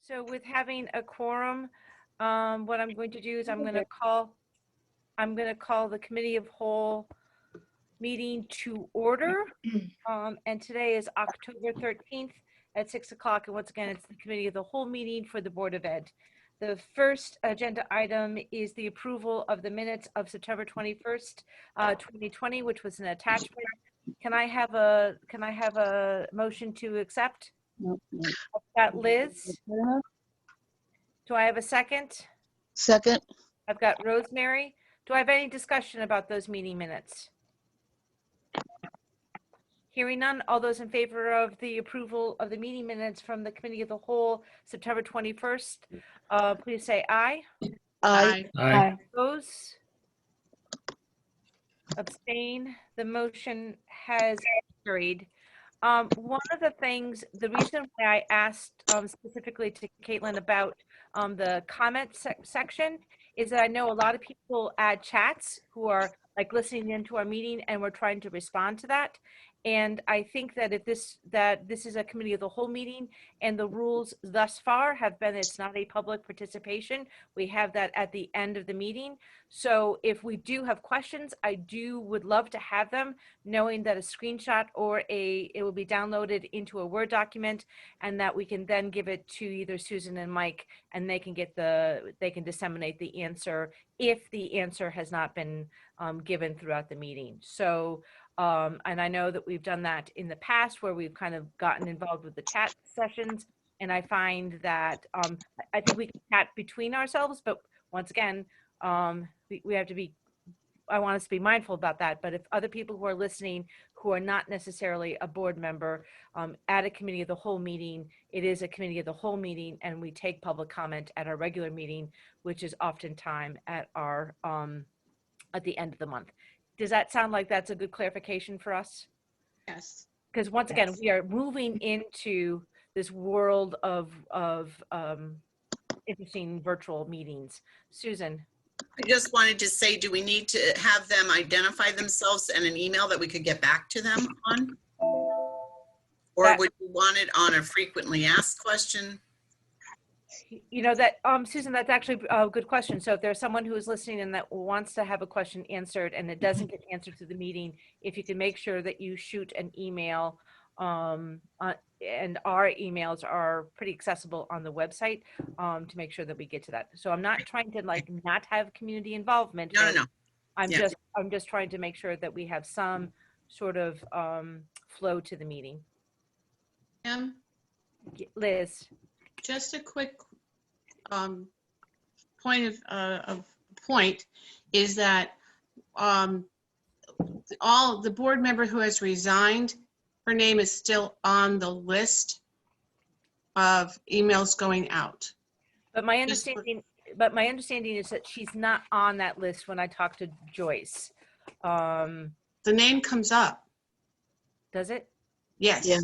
So with having a quorum, what I'm going to do is I'm going to call the committee of whole meeting to order. And today is October 13th at 6 o'clock. And once again, it's the committee of the whole meeting for the Board of Ed. The first agenda item is the approval of the minutes of September 21st, 2020, which was an attachment. Can I have a motion to accept? No. I've got Liz. Do I have a second? Second. I've got Rosemary. Do I have any discussion about those meeting minutes? Hearing none, all those in favor of the approval of the meeting minutes from the Committee of the Whole, September 21st, please say aye. Aye. Aye. Oppose? Abstain? The motion has carried. One of the things, the reason why I asked specifically to Caitlin about the comment section is that I know a lot of people add chats who are like listening into our meeting, and we're trying to respond to that. And I think that if this is a committee of the whole meeting, and the rules thus far have been it's not a public participation. We have that at the end of the meeting. So if we do have questions, I would love to have them, knowing that a screenshot or it will be downloaded into a Word document, and that we can then give it to either Susan and Mike, and they can disseminate the answer if the answer has not been given throughout the meeting. So and I know that we've done that in the past where we've kind of gotten involved with the chat sessions, and I find that I think we can chat between ourselves, but once again, we have to be, I want us to be mindful about that. But if other people who are listening who are not necessarily a board member at a committee of the whole meeting, it is a committee of the whole meeting, and we take public comment at our regular meeting, which is oftentimes at our at the end of the month. Does that sound like that's a good clarification for us? Yes. Because once again, we are moving into this world of interesting virtual meetings. Susan. I just wanted to say, do we need to have them identify themselves and an email that we could get back to them on? Or would you want it on a frequently asked question? You know that, Susan, that's actually a good question. So if there's someone who is listening and that wants to have a question answered and it doesn't get answered through the meeting, if you can make sure that you shoot an email, and our emails are pretty accessible on the website, to make sure that we get to that. So I'm not trying to like not have community involvement. No. I'm just trying to make sure that we have some sort of flow to the meeting. Liz. Just a quick point is that all the board member who has resigned, her name is still on the list of emails going out. But my understanding is that she's not on that list when I talked to Joyce. The name comes up. Does it? Yes. Yeah.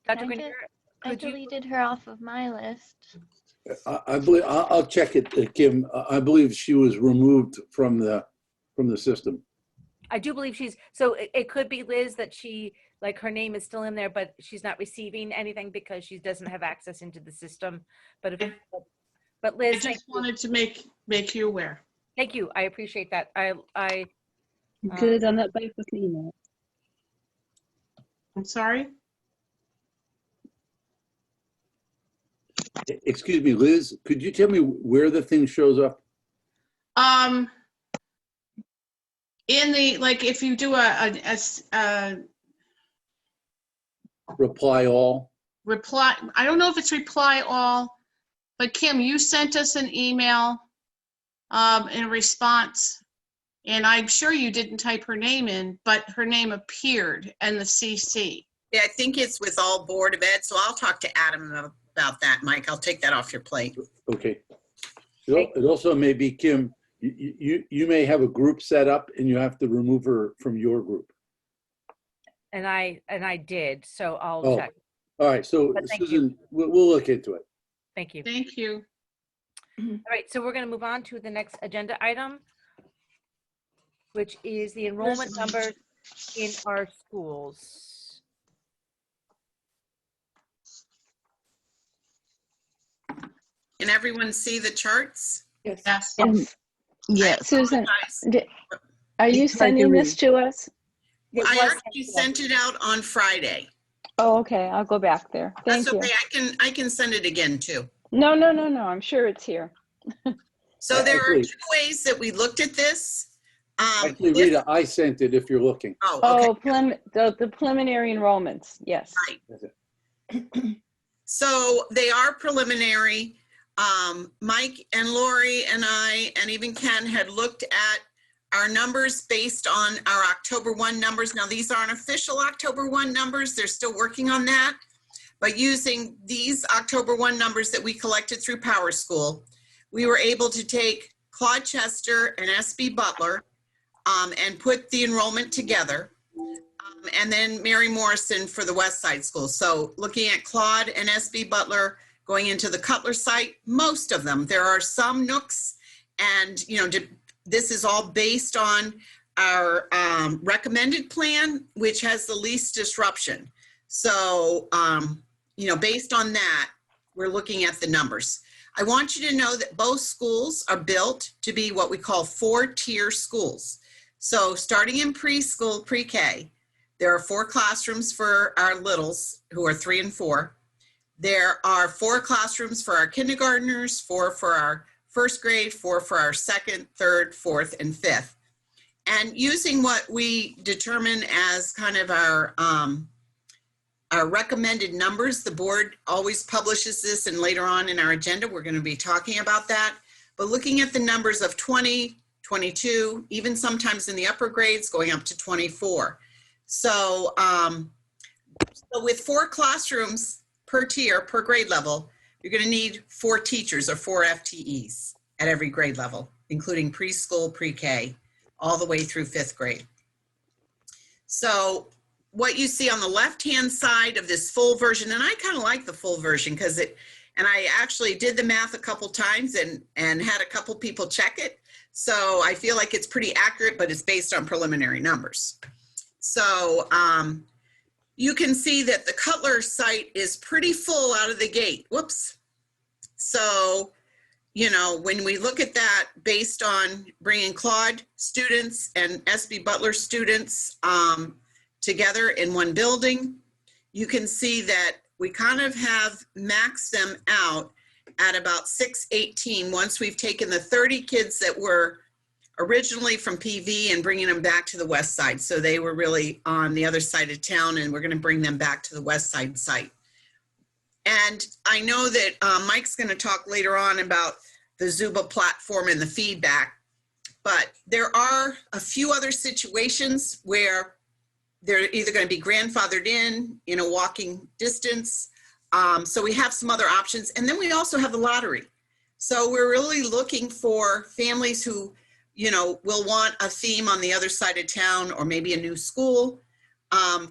Dr. Grenier, I deleted her off of my list. I believe I'll check it, Kim. I believe she was removed from the system. I do believe so it could be Liz that she, like her name is still in there, but she's not receiving anything because she doesn't have access into the system. But Liz, I just wanted to make you aware. Thank you. I appreciate that. You could have done that by quick email. I'm sorry? Excuse me, Liz, could you tell me where the thing shows up? In the, like, if you do a Reply all? reply, I don't know if it's reply all, but Kim, you sent us an email in response, and I'm sure you didn't type her name in, but her name appeared in the CC. Yeah, I think it's with all Board of Ed, so I'll talk to Adam about that, Mike. I'll take that off your plate. Okay. It also may be, Kim, you may have a group set up and you have to remove her from your group. and I did, so I'll check. All right, so Susan, we'll look into it. Thank you. Thank you. All right, so we're going to move on to the next agenda item, which is the enrollment numbers in our schools. Can everyone see the charts? Yes. Yes. Yes. Yes. Susan, Guys, are you It's hard to sending this read. to us? It I was actually sent sent it out on Friday. Oh, okay. I'll go back there. Thank That's you. okay. I can send it again too. No. I'm sure it's here. So there are Actually- 2 ways that we looked at this. Actually, If- Rita, I sent it if you're looking. Oh, okay. Oh, the preliminary enrollments. Yes. Right. That's it. So they are preliminary. Mike and Lori and I, and even Ken had looked at our numbers based on our October 1 numbers. Now, these aren't official October 1 numbers. They're still working on that. But using these October 1 numbers that we collected through Power School, we were able to take Claude Chester and SB Butler and put the enrollment together. And then Mary Morrison for the West Side School. So looking at Claude and SB Butler going into the Cutler site, most of them, there are some nooks, and this is all based on our recommended plan, which has the least disruption. So, based on that, we're looking at the numbers. I want you to know that both schools are built to be what we call 4-tier schools. So starting in preschool, pre-K, there are 4 classrooms for our littles who are 3 and 4. There are 4 classrooms for our kindergartners, 4 for our first grade, 4 for our second, third, fourth, and 5th. And using what we determine as kind of our recommended numbers, the board always publishes this, and later on in our agenda, we're going to be talking about that. But looking at the numbers of 20, 22, even sometimes in the upper grades, going up to 24. So with 4 classrooms per tier, per grade level, you're going to need 4 teachers or 4 FTEs at every grade level, including preschool, pre-K, all the way through 5th grade. So what you see on the left-hand side of this full version, and I kind of like the full version because and I actually did the math a couple times and had a couple people check it. So I feel like it's pretty accurate, but it's based on preliminary numbers. So you can see that the Cutler site is pretty full out of the gate. Whoops. So, when we look at that based on bringing Claude students and SB Butler students together in one building, you can see that we kind of have maxed them out at about 618 once we've taken the 30 kids that were originally from PV and bringing them back to the west side. So they were really on the other side of town, and we're going to bring them back to the west side site. And I know that Mike's going to talk later on about the Zuba platform and the feedback, but there are a few other situations where they're either going to be grandfathered in a walking distance. So we have some other options. And then we also have the lottery. So we're really looking for families who will want a theme on the other side of town, or maybe a new school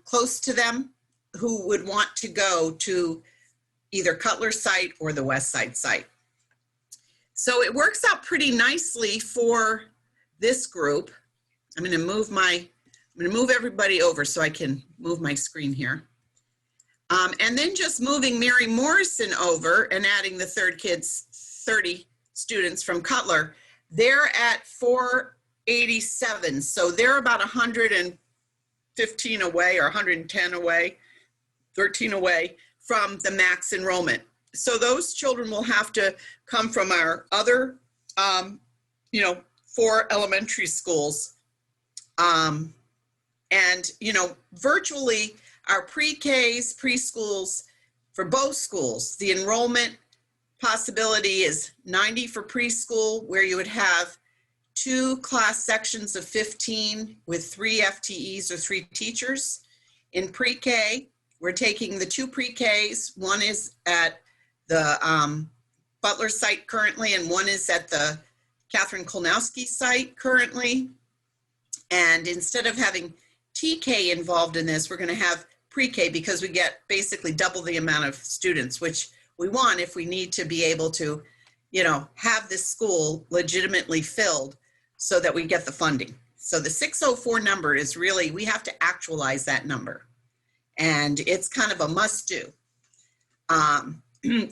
close to them, who would want to go to either Cutler site or the West Side site. So it works out pretty nicely for this group. I'm going to move everybody over so I can move my screen here. And then just moving Mary Morrison over and adding the 30 students from Cutler. They're at 487, so they're about 115 away, or 110 away, 13 away from the max enrollment. So those children will have to come from our other, 4 elementary schools. And, virtually our pre-Ks, preschools, for both schools, the enrollment possibility is 90 for preschool, where you would have 2 class sections of 15 with 3 FTEs or 3 teachers. In pre-K, we're taking the 2 pre-Ks. One is at the Butler site currently, and one is at the Catherine Kolnowski site currently. And instead of having TK involved in this, we're going to have pre-K, because we get basically double the amount of students, which we want if we need to be able to, have this school legitimately filled so that we get the funding. So the 604 number is really, we have to actualize that number. And it's kind of a must do.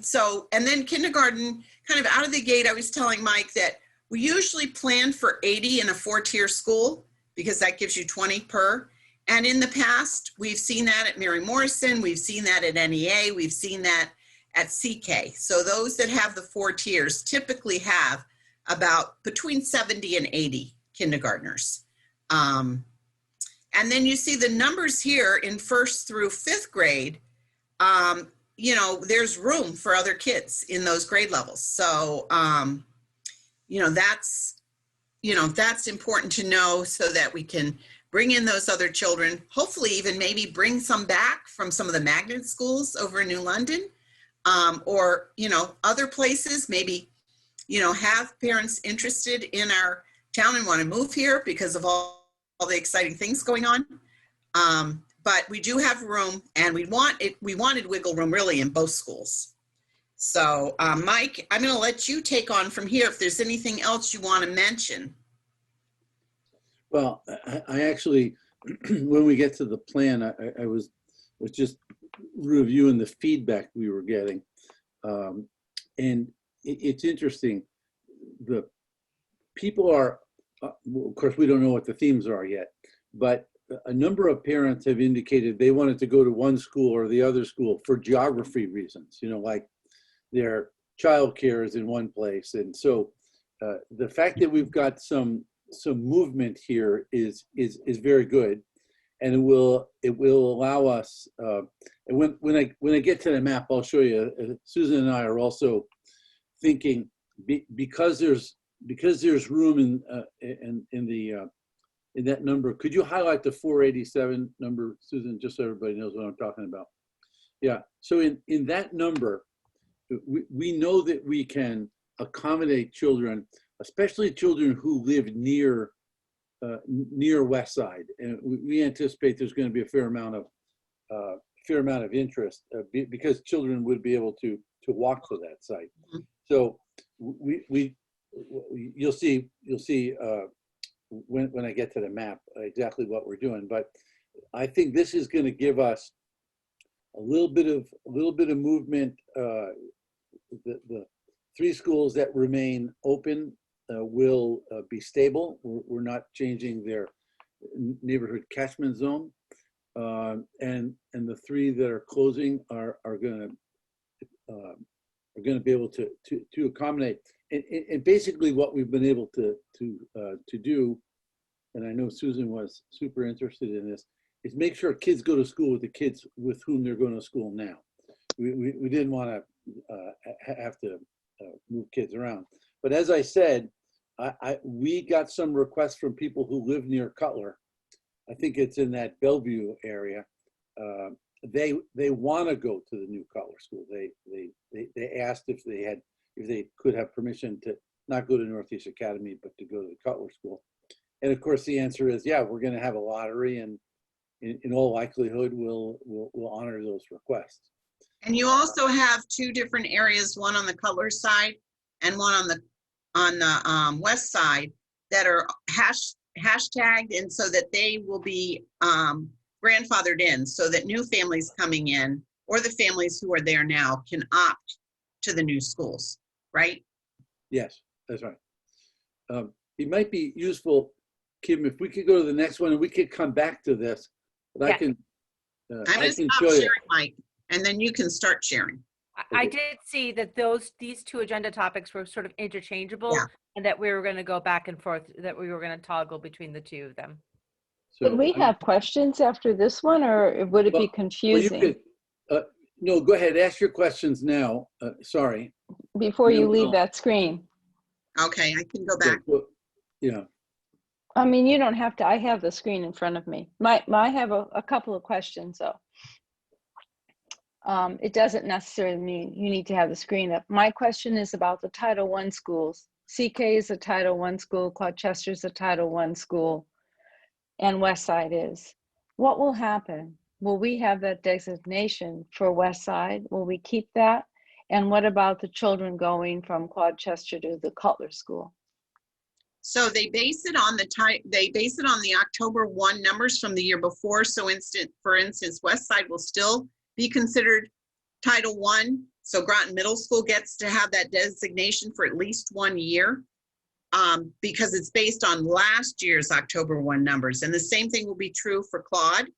So, and then kindergarten, kind of out of the gate, I was telling Mike that we usually plan for 80 in a 4-tier school because that gives you 20 per. And in the past, we've seen that at Mary Morrison, we've seen that at NEA, we've seen that at CK. So those that have the 4 tiers typically have about between 70 and 80 kindergartners. And then you see the numbers here in 1st through 5th grade. You know, there's room for other kids in those grade levels. So, you know, that's important to know so that we can bring in those other children, hopefully even maybe bring some back from some of the magnet schools over in New London, or, you know, other places, maybe, you know, have parents interested in our town and want to move here because of all the exciting things going on. But we do have room, and we wanted wiggle room really in both schools. So, Mike, I'm going to let you take on from here if there's anything else you want to mention. Well, I actually, when we get to the plan, I was just reviewing the feedback we were getting. And it's interesting. The people are, of course, we don't know what the themes are yet, but a number of parents have indicated they wanted to go to one school or the other school for geography reasons, you know, like their childcare is in one place. And so the fact that we've got some movement here is very good, and it will allow us. And when I get to the map, I'll show you. Susan and I are also thinking because there's room in that number. Could you highlight the 487 number, Susan, just so everybody knows what I'm talking about? Yeah. So in that number, we know that we can accommodate children, especially children who live near West Side, and we anticipate there's going to be a fair amount of interest because children would be able to walk to that site. So you'll see when I get to the map exactly what we're doing. But I think this is going to give us a little bit of movement. The 3 schools that remain open will be stable. We're not changing their neighborhood catchment zone, and the 3 that are closing are going to be able to accommodate. And basically, what we've been able to do, and I know Susan was super interested in this, is make sure kids go to school with the kids with whom they're going to school now. We didn't want to have to move kids around. But as I said, we got some requests from people who live near Cutler. I think it's in that Bellevue area. They want to go to the new Cutler school. They asked if they could have permission to not go to Northeast Academy, but to go to the Cutler school. And of course, the answer is, yeah, we're going to have a lottery, and in all likelihood, we'll honor those requests. And you also have 2 different areas, one on the Cutler side and one on the west side, that are hashtagged, and so that they will be grandfathered in, so that new families coming in or the families who are there now can opt to the new schools, right? Yes, that's right. It might be useful, Kim, if we could go to the next one and we could come back to this. But Yeah. I can I'm going to stop show you. sharing, Mike, and then you can start sharing. I did see that these 2 agenda topics were sort of interchangeable, Yeah. and that we were going to go back and forth, that we were going to toggle between the 2 of them. So Would we have questions after this one, or would it Well, be confusing? Well, you could, no, go ahead. Ask your questions now. Sorry. Before you No. leave that screen? Okay, I can go back. Yeah. I mean, you don't have to. I have the screen in front of me. I have a couple of questions, though. It doesn't necessarily mean you need to have the screen up. My question is about the Title I schools. CK is a Title I school, Gloucester is a Title I school, and Westside is. What will happen? Will we have that designation for Westside? Will we keep that? And what about the children going from Gloucester to the Cutler School? So they base it on the October 1 numbers from the year before. So for instance, West Side will still be considered Title I, So Groton Middle School gets to have that designation for at least 1 year because it's based on last year's October 1 numbers. And the same thing will be true for Claude.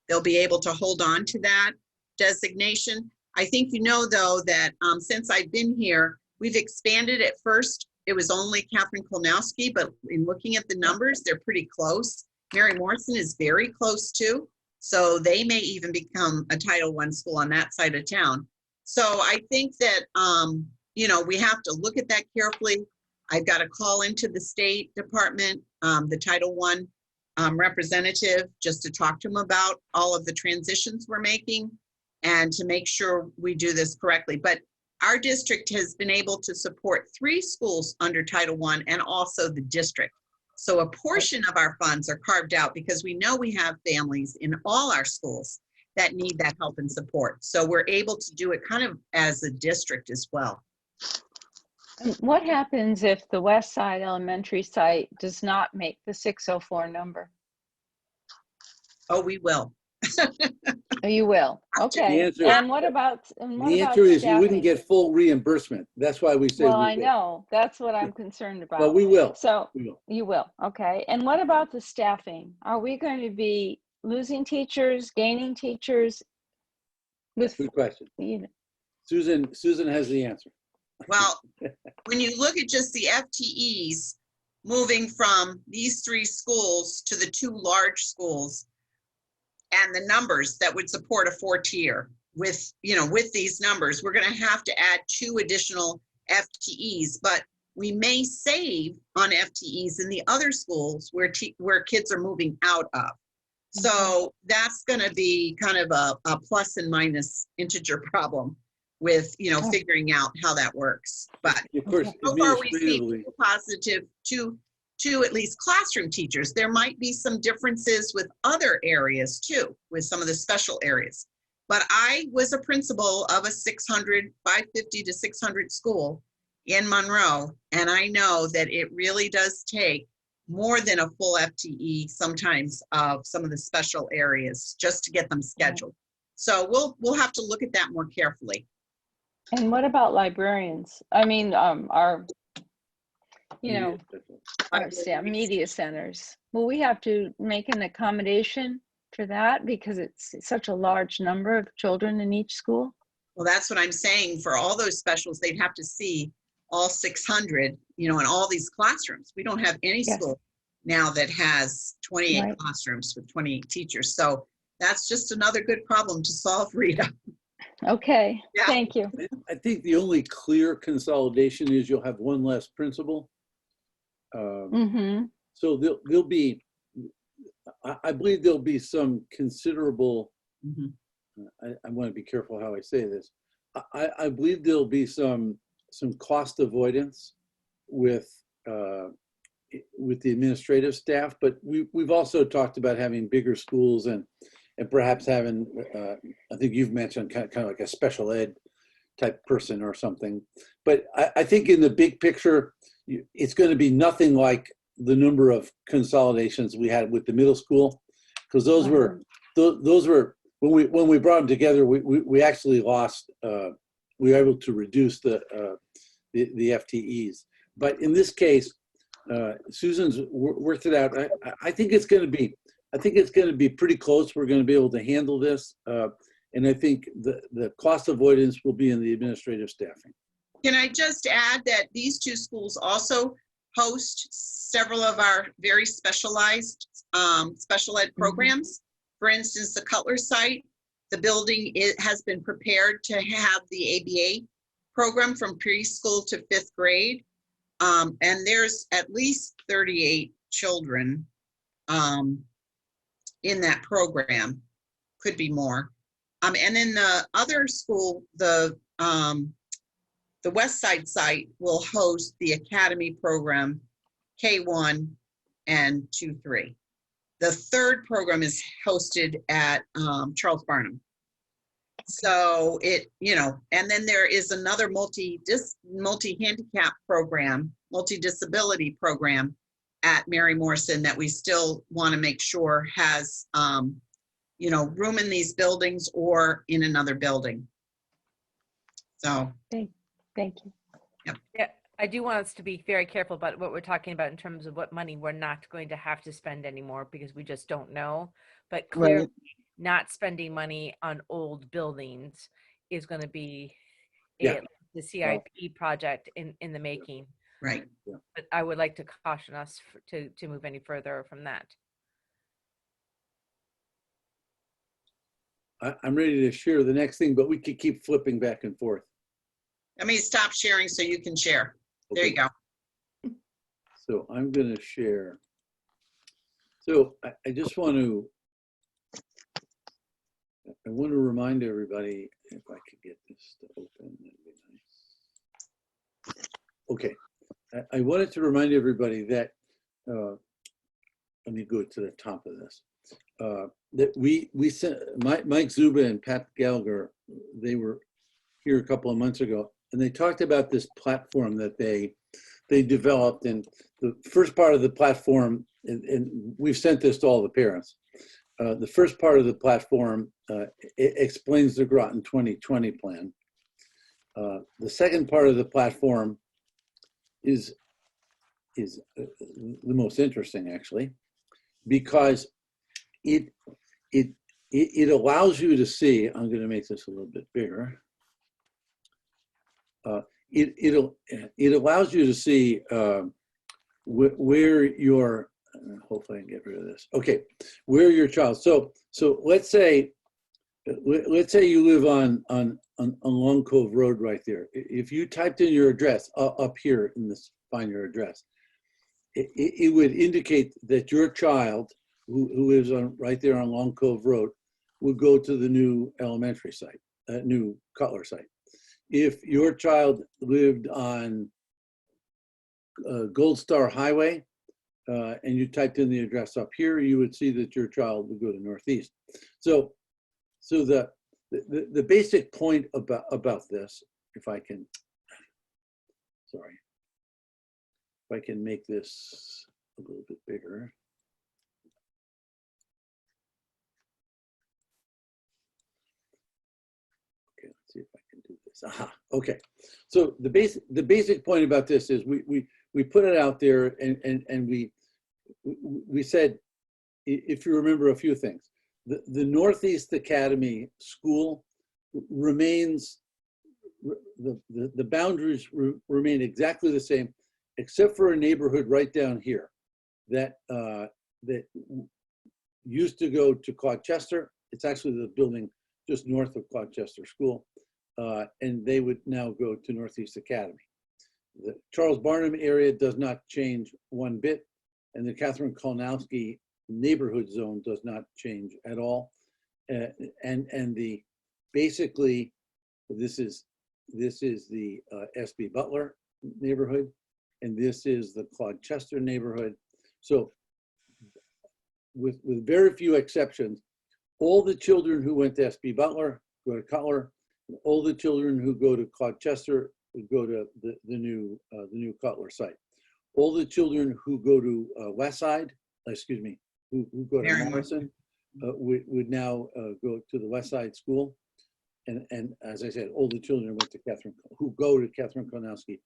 They'll be able to hold on to that designation. I think you know, though, that since I've been here, we've expanded. At first. It was only Catherine Kolnowski, but in looking at the numbers, they're pretty close. Mary Morrison is very close too. So they may even become a Title I school on that side of town. So I think that, you know, we have to look at that carefully. I've got to call into the State Department, the Title I representative, just to talk to them about all of the transitions we're making and to make sure we do this correctly. But our district has been able to support 3 schools under Title I and also the district. So a portion of our funds are carved out because we know we have families in all our schools that need that help and support. So we're able to do it kind of as a district as well. And what happens if the West Side Elementary site does not make the 604 number? Oh, we will. Oh, you will. The Okay. answer- And what about The answer is you wouldn't staffing? get full reimbursement. That's why we say Well, we I will. know. That's what I'm concerned But about. we will. So We will. you will. Okay. And what about the staffing? Are we going to be losing teachers, gaining teachers? With, Good question. you know, Susan has the answer. Well, when you look at just the FTEs moving from these 3 schools to the 2 large schools and the numbers that would support a 4-tier with, you know, with these numbers, we're going to have to add 2 additional FTEs, but we may save on FTEs in the other schools where kids are moving out of. So that's going to be kind of a plus and minus integer problem with, you know, figuring out how that works. But Of course, so far we see administratively, positive to at least classroom teachers. There might be some differences with other areas too, with some of the special areas. But I was a principal of a 550 to 600 school in Monroe, and I know that it really does take more than a full FTE sometimes of some of the special areas just to get them scheduled. So we'll have to look at that more carefully. and what about librarians? I mean, our, you know, our staff, media centers. Will we have to make an accommodation for that because it's such a large number of children in each school? Well, that's what I'm saying. For all those specials, they'd have to see all 600, you know, in all these classrooms. We don't have any Yes. school now that has 28 Right. classrooms with 28 teachers. So that's just another good problem to solve, Rita. Okay, Yeah. thank you. I think the only clear consolidation is you'll have one less principal. Mm-hmm. So there'll be, I believe there'll be some considerable, Mhm. I want to be careful how I say this. I believe there'll be some cost avoidance with the administrative staff, but we've also talked about having bigger schools and perhaps having, I think you've mentioned kind of like a special ed type person or something. But I think in the big picture, it's going to be nothing like the number of consolidations we had with the middle school, because those were when we brought them together, we actually lost. We were able to reduce the FTEs. But in this case, Susan's worked it out. I think it's going to be pretty close. We're going to be able to handle this. And I think the cost avoidance will be in the administrative staffing. Can I just add that these 2 schools also host several of our very specialized special ed programs. For instance, the Cutler site, the building has been prepared to have the ABA program from preschool to 5th grade. And there's at least 38 children in that program, could be more. And then the other school, the West Side site will host the Academy program, K1 and 2-3. The 3rd program is hosted at Charles Barnum. So it, you know, and then there is another multi-handicap program, multi-disability program at Mary Morrison that we still want to make sure has, you know, room in these buildings or in another building. So, Thank you. Yeah, I do want us to be very careful about what we're talking about in terms of what money we're not going to have to spend anymore because we just don't know. But clearly, not spending money on old buildings is going to be Yeah. the CIP project in the making. right. But I would like to caution us to move any further from that. I'm ready to share the next thing, but we could keep flipping back and forth. Let me stop sharing so you can share. There you Okay. go. So I'm going to share. So I just want to, I want to remind everybody, if I could get this to open, that'd be nice. Okay. I wanted to remind everybody that, let me go to the top of this. That we sent, Mike Zuba and Pat Gallagher, they were here a couple of months ago, and they talked about this platform that they developed. And the first part of the platform, and we've sent this to all the parents, the first part of the platform it explains the Groton 2020 plan. The second part of the platform is the most interesting, actually, because it allows you to see. I'm going to make this a little bit bigger. It allows you to see where your, hopefully I can get rid of this. Okay, where your child. So let's say you live on Long Cove Road right there. If you typed in your address up here in this, find your address, it would indicate that your child who lives on right there on Long Cove Road would go to the new elementary site, new Cutler site. If your child lived on Gold Star Highway and you typed in the address up here, you would see that your child would go to Northeast. So the basic point about this, if I can, sorry, if I can make this a little bit bigger. Okay, let's see if I can do this. Aha, okay. So the basic point about this is we put it out there and we said, if you remember a few things, the Northeast Academy School remains, the boundaries remain exactly the same, except for a neighborhood right down here that that used to go to Clodchester. It's actually the building just north of Clodchester School, and they would now go to Northeast Academy. The Charles Barnum area does not change one bit, and the Catherine Kolnowski neighborhood zone does not change at all. And the basically this is the SB Butler neighborhood, and this is the Clodchester neighborhood. So with very few exceptions, all the children who went to SB Butler go to Cutler, and all the children who go to Clodchester would go to the new Cutler site. All the children who go to Westside, excuse me, who go to Morrison would now go to the Westside School. And as I said, all the children who go to Catherine Kolnowski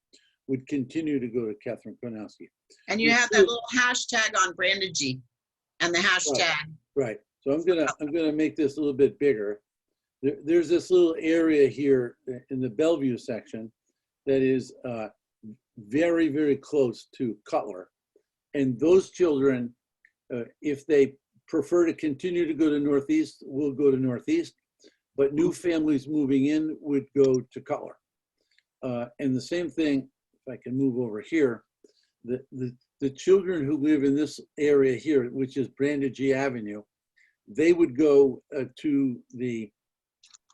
would continue to go to Catherine Kolnowski. And you have that little hashtag on Brandagy and the hashtag. Right. So I'm gonna make this a little bit bigger. There's this little area here in the Bellevue section that is very, very close to Cutler. And those children, if they prefer to continue to go to Northeast, will go to Northeast. But new families moving in would go to Cutler. And the same thing, if I can move over here, the children who live in this area here, which is Brandagy Avenue, they would go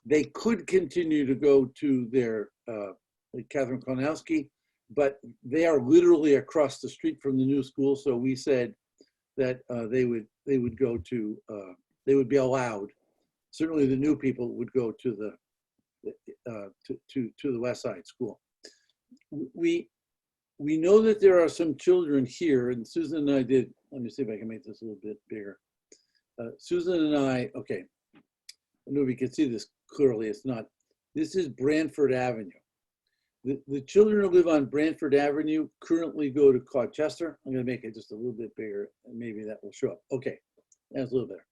they could continue to go to their Catherine Kolnowski, but they are literally across the street from the new school. So we said that they would go to, they would be allowed. Certainly the new people would go to the West Side School. We know that there are some children here, and Susan and I did, let me see if I can make this a little bit bigger. Susan and I, okay, I know we can see this clearly, it's not This is Branford Avenue. The children who live on Branford Avenue currently go to Colchester. I'm going to make it just a little bit bigger, and maybe that will show up. Okay, that's a little better.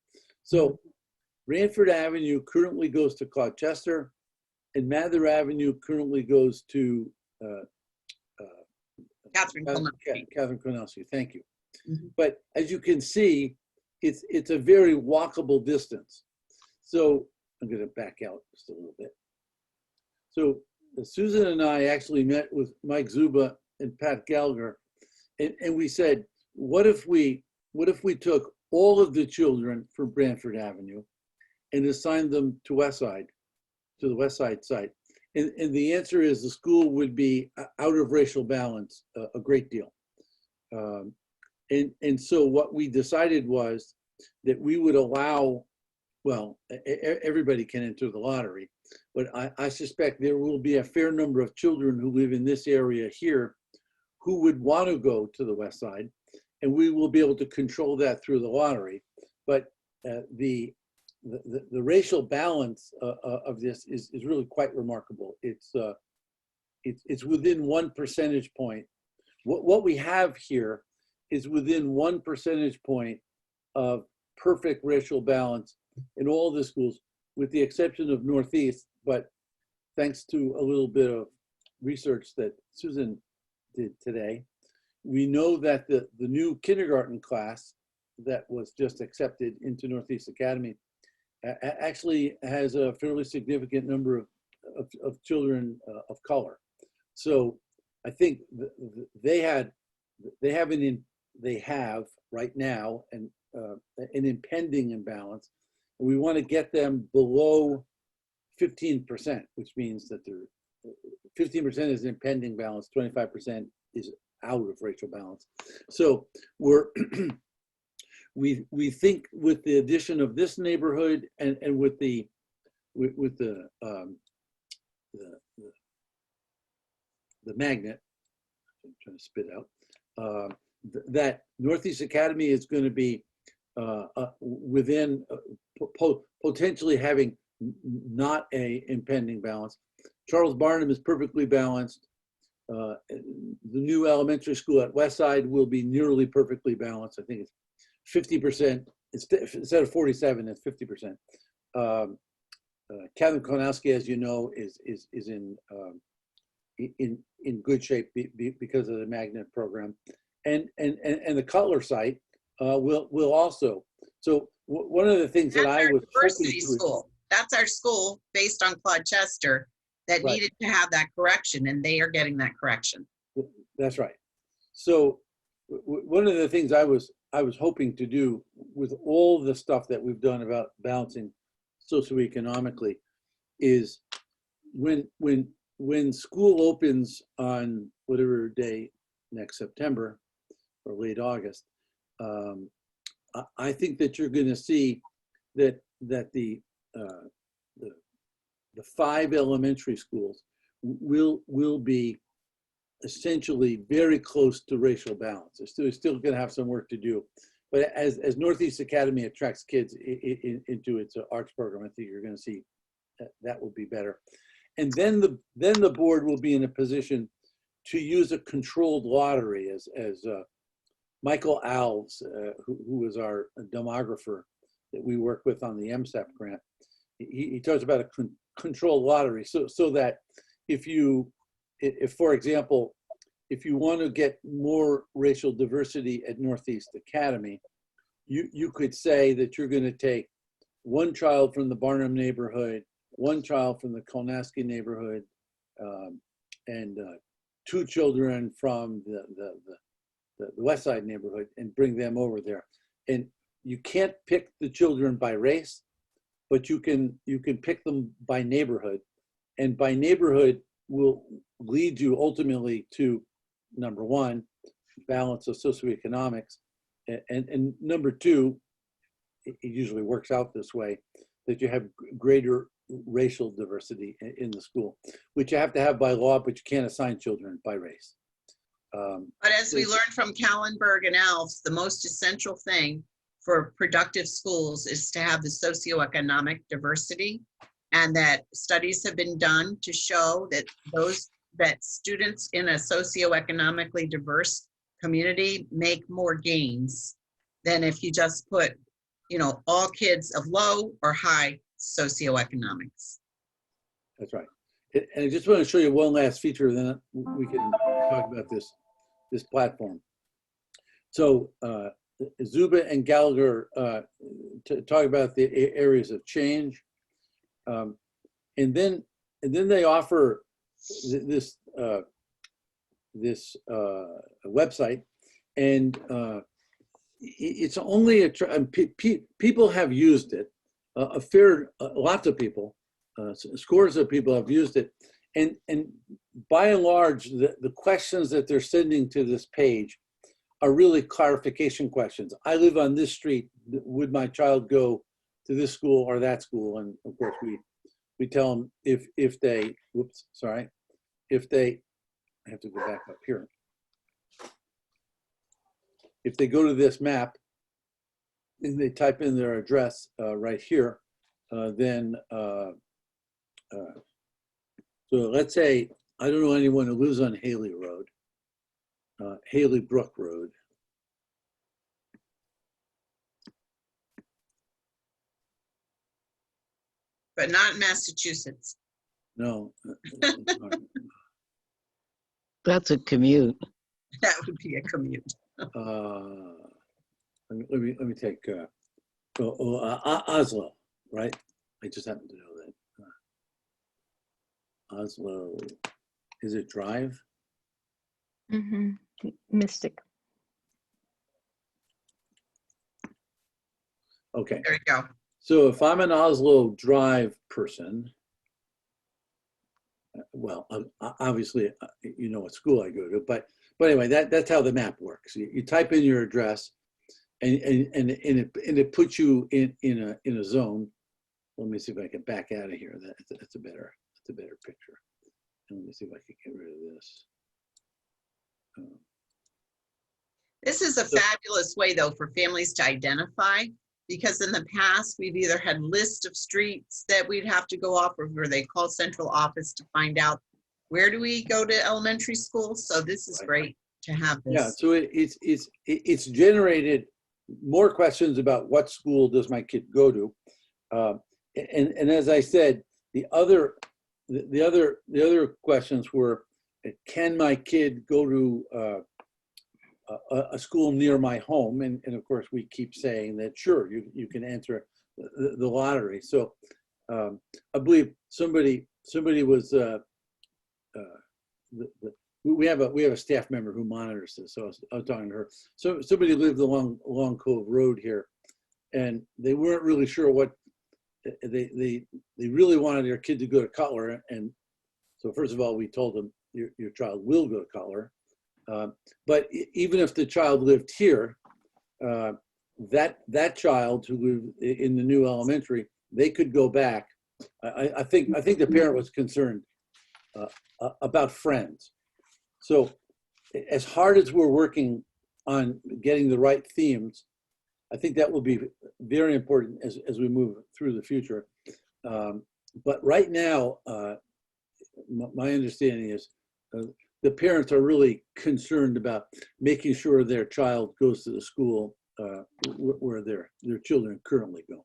So Branford Avenue currently goes to Colchester, and Mather Avenue currently goes to Catherine Kolnowski. Catherine Konowski. Thank you. Mhm. But as you can see, it's a very walkable distance. So I'm going to back out just a little bit. So Susan and I actually met with Mike Zuba and Pat Gallagher, and we said, what if we took all of the children from Branford Avenue and assigned them to the West Side site? And the answer is the school would be out of racial balance a great deal. And so what we decided was that we would allow, well, everybody can enter the lottery, but I suspect there will be a fair number of children who live in this area here who would want to go to the West Side, and we will be able to control that through the lottery. But the racial balance of this is really quite remarkable. It's within 1 percentage point. What we have here is within 1 percentage point of perfect racial balance in all the schools, with the exception of Northeast. But thanks to a little bit of research that Susan did today, we know that the new kindergarten class that was just accepted into Northeast Academy actually has a fairly significant number of children of color. So I think they have right now an impending imbalance. And we want to get them below 15%, which means that 15% is impending balance, 25% is out of racial balance. So we think with the addition of this neighborhood and with the magnet, I'm trying to spit out, that Northeast Academy is going to be within potentially having not a impending balance. Charles Barnum is perfectly balanced. The new elementary school at Westside will be nearly perfectly balanced. I think it's 50%. Instead of 47, it's 50%. Catherine Konowski, as you know, is in good shape because of the magnet program, and the Cutler site will also. So one of the things that I was University school. That's our school based on Claude Chester that Right. needed to have that correction, and they are getting that correction. That's right. So one of the things I was hoping to do with all the stuff that we've done about balancing socioeconomically is when school opens on whatever day next September or late August, I think that you're going to see that the 5 elementary schools will be essentially very close to racial balance. They're still going to have some work to do, but as Northeast Academy attracts kids into its arts program, I think you're going to see that will be better. And then the board will be in a position to use a controlled lottery, as Michael Alves, who is our demographer that we work with on the MSEP grant, he talks about a controlled lottery, so that if for example, if you want to get more racial diversity at Northeast Academy, you could say that you're going to take 1 child from the Barnum neighborhood, 1 child from the Kolnaski neighborhood, and 2 children from the West Side neighborhood, and bring them over there. And you can't pick the children by race, but you can pick them by neighborhood, and by neighborhood will lead you ultimately to, number 1, balance of socioeconomics, and number 2, it usually works out this way, that you have greater racial diversity in the school, which you have to have by law, but you can't assign children by race. But as we learned from Kallenberg and Alves, the most essential thing for productive schools is to have the socioeconomic diversity. and that studies have been done to show that students in a socioeconomically diverse community make more gains than if you just put, all kids of low or high socioeconomics. That's right. And I just want to show you one last feature, then we can talk about this platform. So Zuba and Gallagher talk about the areas of change, and then they offer this website, and it's only people have used it. Lots of people, scores of people have used it, and by and large, the questions that they're sending to this page are really clarification questions. I live on this street. Would my child go to this school or that school? And of course, we tell them if they, whoops, sorry, if they, I have to go back up here. If they go to this map and they type in their address right here, then, so let's say, I don't know anyone who lives on Haley Road, Haley Brook Road. But not in Massachusetts. No. That's a commute. That would be a commute. Let me take Oslo, right? I just happen to know that. Oslo, is it Drive? Mm-hmm. Mystic. Okay. There you go. So if I'm an Oslo Drive person, well, obviously, you know what school I go to, but anyway, that's how the map works. You type in your address, and it puts you in a zone. Let me see if I can back out of here. That's a better picture. And let me see if I can get rid of this. This is a fabulous way, though, for families to identify, because in the past, we've either had lists of streets that we'd have to go off, or where they call central office to find out where do we go to elementary school. So this is great to have this. Yeah, so it's generated more questions about what school does my kid go to, and as I said, the other questions were, can my kid go to a school near my home? And of course, we keep saying that, sure, you can enter the lottery. So I believe somebody was, we have a staff member who monitors this. So I was talking to her. So somebody lived along Cove Road here, and they weren't really sure what, they really wanted their kid to go to Cutler. And so first of all, we told them your child will go to Cutler. But even if the child lived here, that child who lived in the new elementary, they could go back. I think the parent was concerned about friends. So as hard as we're working on getting the right themes, I think that will be very important as we move through the future. But right now, my understanding is the parents are really concerned about making sure their child goes to the school where their children currently go.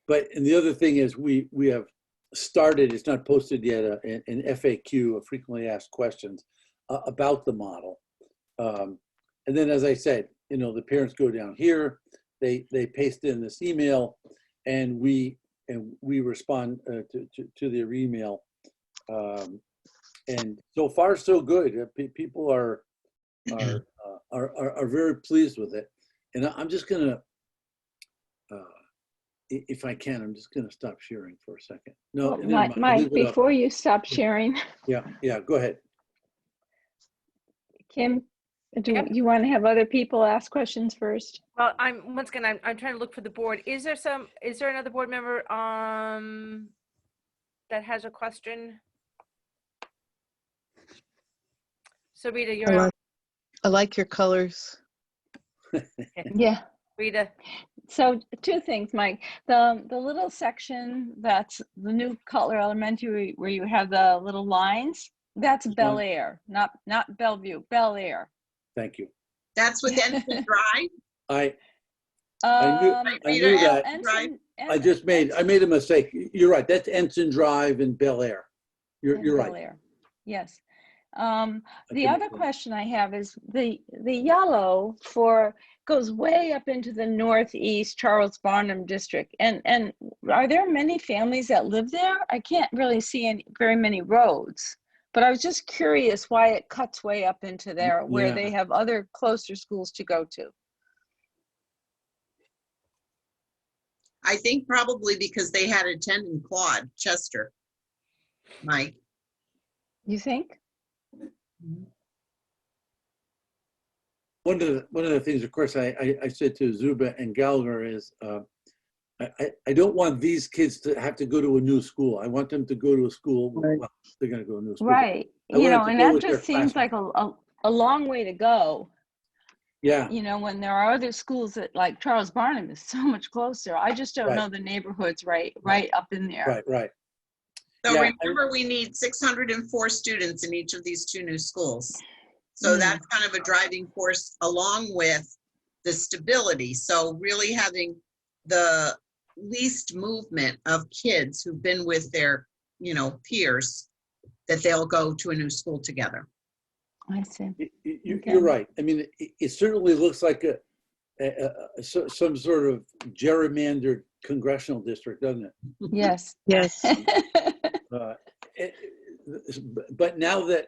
And the other thing is we have started, it's not posted yet, an FAQ, a frequently asked questions about the model. And then, as I said, the parents go down here, they paste in this email, and we respond to their email. And so far, so good. People are very pleased with it. And I'm just gonna, if I can, I'm just gonna stop sharing for a second. No, Mike, before you stop sharing. Yeah, go ahead. Kim, do you want to have other people ask questions first? Well, I'm trying to look for the board. Is there another board member that has a question? So Rita, you're on. I like your colors. Yeah. Rita. So two things, Mike. The little section that's the new Cutler Elementary where you have the little lines, that's Bel Air, not Bellevue, Bel Air. Thank you. That's with Ensign Drive? I knew Rita, that. Ensign I made a mistake. You're right. That's Ensign Drive in Bel Air. You're right. Bel Air. Yes. The other question I have is the yellow goes way up into the northeast Charles Barnum district. And are there many families that live there? I can't really see very many roads, but I was just curious why it cuts way up into there where they have other closer schools to go to. I think probably because they had attended Claude Chester, Mike. You think? One of the things, of course, I said to Zuba and Gallagher is, I don't want these kids to have to go to a new school. I want them to go to a school. Right. Well, they're going to go to a new school. Right. You know, and that just seems like a long way to go. Yeah. You know, when there are other schools that like Charles Barnum is so much closer. I just don't Right. know the neighborhoods right up in there. Right. So Yeah, remember, we need 604 students in each of these two new schools. So that's kind of a driving force along with the stability. So really having the least movement of kids who've been with their, peers, that they'll go to a new school together. I see. You're right. I mean, it certainly looks like some sort of gerrymandered congressional district, doesn't it? Yes. Yes. But now that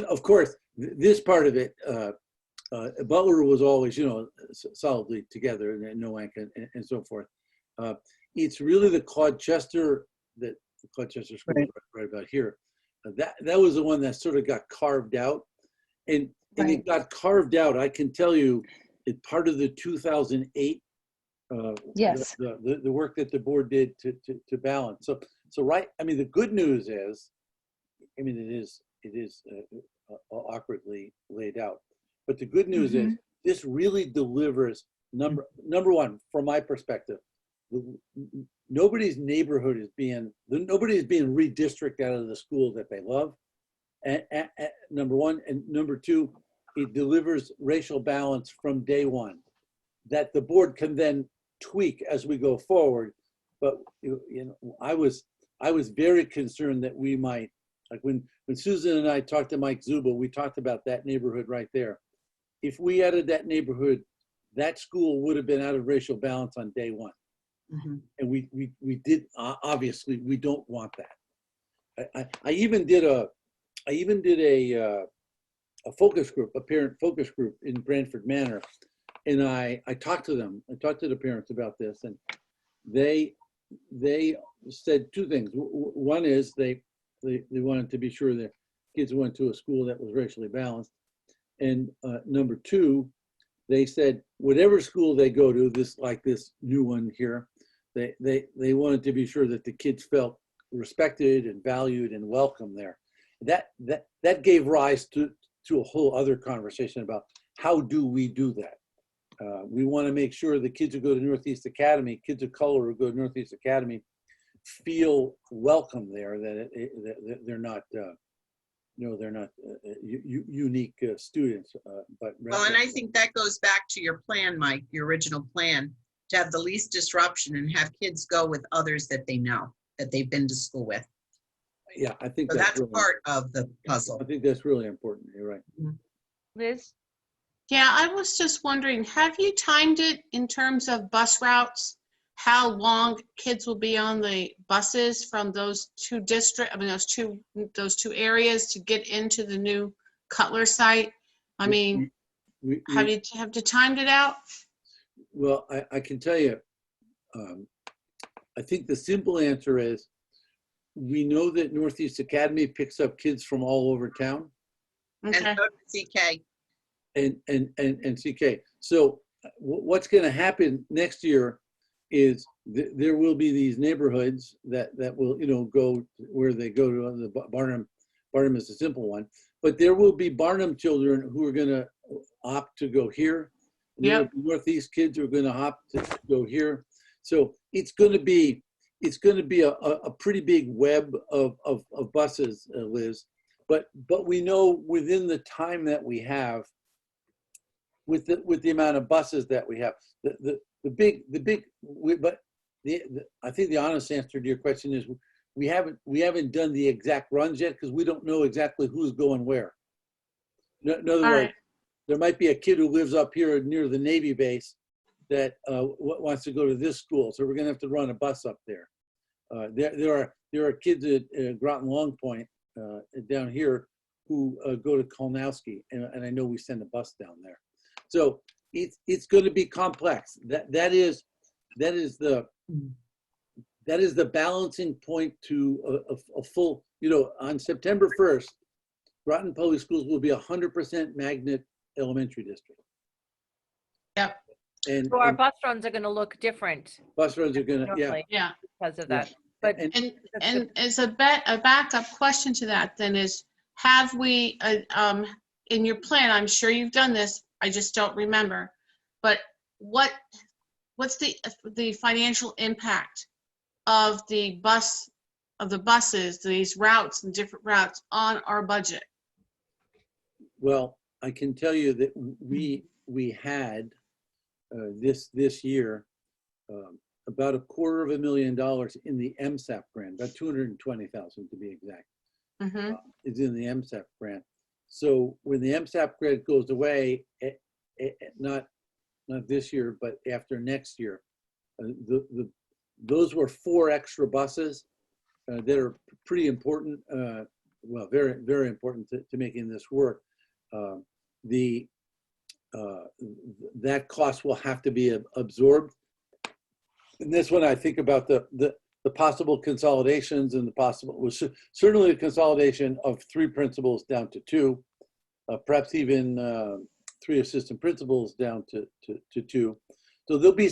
of course, this part of it, Butler was always, solidly together, and Nowak and so forth. It's really the Claude Chester school right about here. That was the one that sort of got carved out, and it got carved out. I can tell you, it's part of the 2008. Yes. The work that the board did to balance. So right. I mean, the good news is, it is awkwardly laid out, but the good news is this really delivers. Number one, from my perspective, nobody's neighborhood is being redistricted out of the school that they love. And number one, and number two, it delivers racial balance from day one that the board can then tweak as we go forward. But I was very concerned that we might, like when Susan and I talked to Mike Zuba, we talked about that neighborhood right there. If we added that neighborhood, that school would have been out of racial balance on day one. And we did, obviously we don't want that. I even did a focus group, a parent focus group in Branford Manor. And I talked to them. I talked to the parents about this, and they said two things. One is they wanted to be sure that kids went to a school that was racially balanced, and number two, they said whatever school they go to, this new one here, they wanted to be sure that the kids felt respected and valued and welcome there. That gave rise to a whole other conversation about how do we do that. We want to make sure the kids who go to Northeast Academy, kids of color who go to Northeast Academy, feel welcome there. That they're not, they're not unique students. But well, and I think that goes back to your plan, Mike, your original plan, to have the least disruption and have kids go with others that they know, that they've been to school with. Yeah, I think so that's really, part of the puzzle. I think that's really important. You're right. Liz? Yeah, I was just wondering, have you timed it in terms of bus routes? How long kids will be on the buses from those two those two areas to get into the new Cutler site? I mean, have you timed it out? Well, I can tell you, I think the simple answer is we know that Northeast Academy picks up kids from all over town. Okay. And so does CK. And CK. So what's going to happen next year is there will be these neighborhoods that will go where they go to the Barnum. Barnum is a simple one, but there will be Barnum children who are going to opt to go here, There are Northeast kids who are going to hop to go here. So it's going to be a pretty big web of buses, Liz. But we know within the time that we have, with the amount of buses that we have, I think the honest answer to your question is we haven't done the exact runs yet because we don't know exactly who's going where. In other words, there might be a kid who lives up here near the Navy base that wants to go to this school, so we're going to have to run a bus up there. There are kids at Groton Long Point down here who go to Kolnowski, and I know we send a bus down there. So it's going to be complex. That is the balancing point to a full. On September 1st, Groton Public Schools will be 100% magnet elementary district. Yep. And So our bus runs are going to look different. bus runs are going to, normally Yeah. because of that. But And as a backup question to that then is, have we, in your plan, I'm sure you've done this, I just don't remember, but what's the financial impact of the buses, these routes and different routes on our budget? well, I can tell you that we had this year about $250,000 in the MSAP grant, about 220,000 to be exact. Mm-hmm. Is in the MSAP grant. So when the MSAP grant goes away, not this year, but after next year, those were 4 extra buses that are pretty important. Well, very, very important to making this work. That cost will have to be absorbed. And this one, I think about the possible consolidations and certainly a consolidation of 3 principals down to 2, perhaps even 3 assistant principals down to 2. So there'll be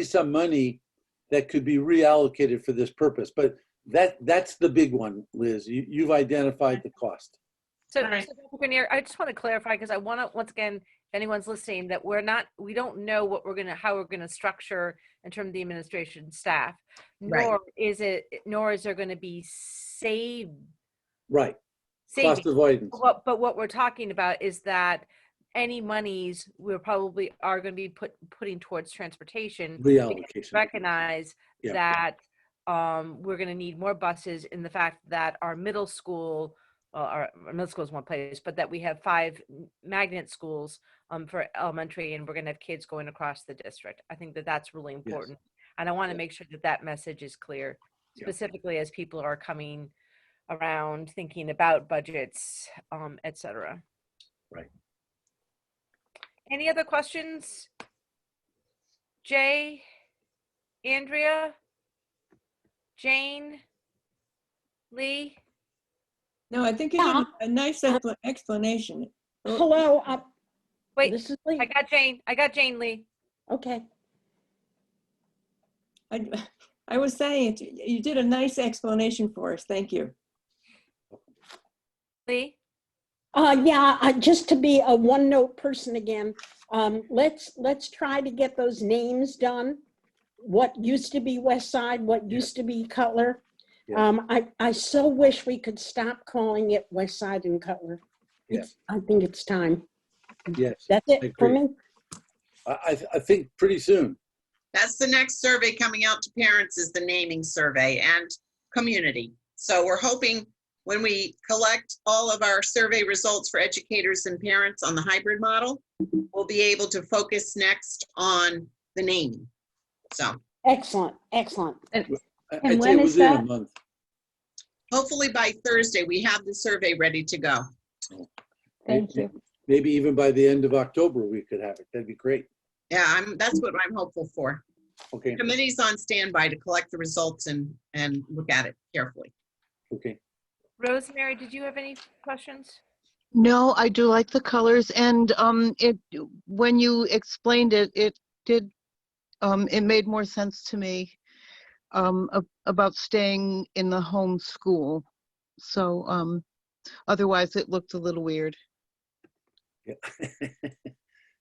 some money that could be reallocated for this purpose. But that's the big one, Liz. You've identified the cost. So, All right. so Dr. Grenier, I just want to clarify because I want to, once again, if anyone's listening, that we don't know how we're going to structure in terms of the administration staff, nor is there going to be Right. savings. Cost avoidance. But what we're talking about is that any monies we probably are going to be putting towards transportation. Reallocation. Recognize Yeah. that we're going to need more buses in the fact that our middle school, our middle school is one place, but that we have 5 magnet schools for elementary, and we're going to have kids going across the district. I think that that's really important. Yes. And I want to make sure that message is clear, specifically as people are coming around thinking about budgets, et cetera. Right. Any other questions? Jay, Andrea, Jane, Lee? No, I think you did a nice explanation. Hello. Wait, this is Lee. I got Jane Lee. Okay. I was saying, you did a nice explanation for us. Thank you. Lee? Just to be a one-note person again, let's try to get those names done. What used to be West Side, what used to be Cutler. Yeah. I so wish we could stop calling it West Side and Cutler. Yes. I think it's time. Yes. That's it for me. I think pretty soon. That's the next survey coming out to parents, is the naming survey and community. So we're hoping when we collect all of our survey results for educators and parents on the hybrid model, we'll be able to focus next on the naming. So excellent. And I'd say when is within that? a month. hopefully by Thursday, we have the survey ready to go. Thank you. Maybe even by the end of October, we could have it. That'd be great. Yeah, that's what I'm hopeful for. Okay. Committee's on standby to collect the results and look at it carefully. Okay. Rosemary, did you have any questions? No, I do like the colors, and when you explained it, it made more sense to me about staying in the home school. So otherwise it looked a little weird. Yeah.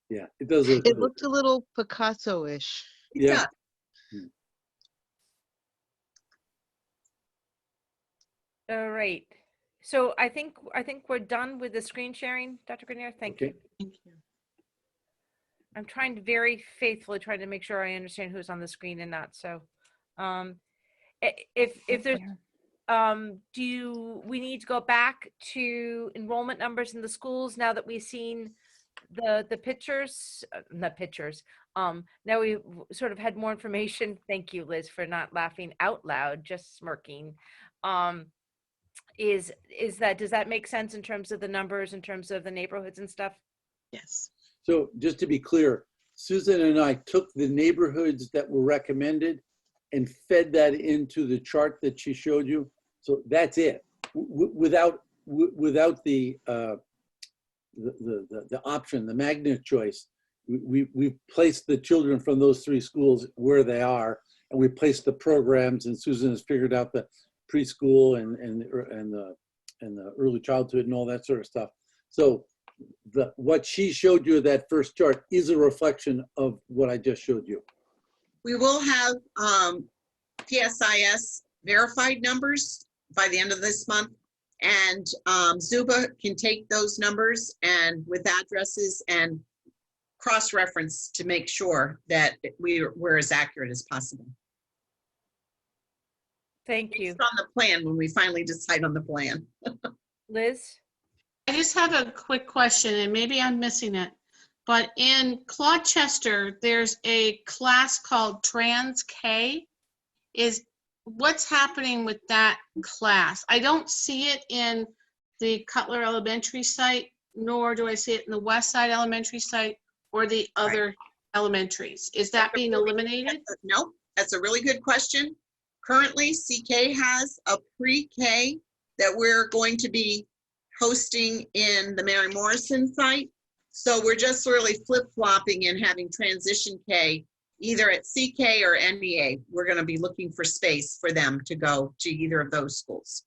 Yeah, it does look. It looked a little Picasso-ish. Yeah. All right. So I think we're done with the screen sharing, Dr. Grenier. Thank you. Okay. Thank you. I'm trying to very faithfully try to make sure I understand who's on the screen and not. So, if there's, we need to go back to enrollment numbers in the schools now that we've seen the pictures, not pictures. Now we've sort of had more information. Thank you, Liz, for not laughing out loud, just smirking. Does that make sense in terms of the numbers, in terms of the neighborhoods and stuff? Yes. So just to be clear, Susan and I took the neighborhoods that were recommended and fed that into the chart that she showed you. So that's it. Without the option, the magnet choice, we placed the children from those 3 schools where they are, and we placed the programs, and Susan has figured out the preschool and the early childhood and all that sort of stuff. So what she showed you, that first chart, is a reflection of what I just showed you. We will have PSIS verified numbers by the end of this month. And Zuba can take those numbers and with addresses and cross-reference to make sure that we're as accurate as possible. Thank you. Based on the plan when we finally decide on the plan. Liz? I just have a quick question, and maybe I'm missing it, but in Gloucester, there's a class called Trans K. What's happening with that class? I don't see it in the Cutler Elementary site, nor do I see it in the West Side Elementary site or the other elementaries. Is that being eliminated? No, that's a really good question. Currently, CK has a pre-K that we're going to be hosting in the Mary Morrison site. So we're just really flip-flopping and having transition K either at CK or NEA. We're going to be looking for space for them to go to either of those schools.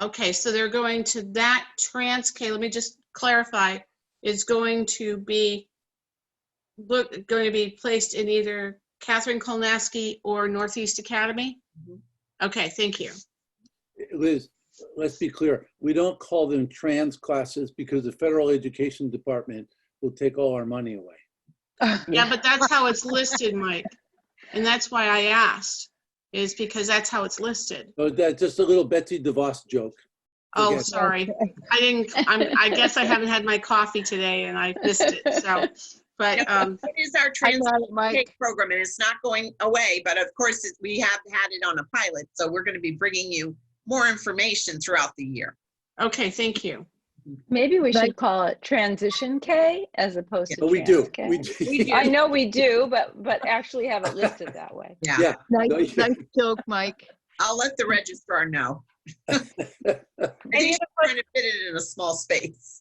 Okay, so they're going to that Trans K, let me just clarify, is going to be placed in either Catherine Kolnaski or Northeast Academy? Okay, thank you. Liz, let's be clear. We don't call them trans classes because the Federal Education Department will take all our money away. Yeah, but that's how it's listed, Mike. And that's why I asked, is because that's how it's listed. So that's just a little Betsy DeVos joke. Oh, Forget it. sorry. I guess I haven't had my coffee today and I missed it, so. But it is our I trans got it, Mike. K program, and it's not going away, but of course we have had it on a pilot. So we're going to be bringing you more information throughout the year. okay, thank you. Maybe we Right. should call it Transition K as opposed to But we do. Trans K. We do. We do. I know we do, but actually have it listed that way. Yeah, Yeah. Nice, No, you- nice joke, Mike. I'll let the registrar know. I think Any she's trying to fit it in a small space.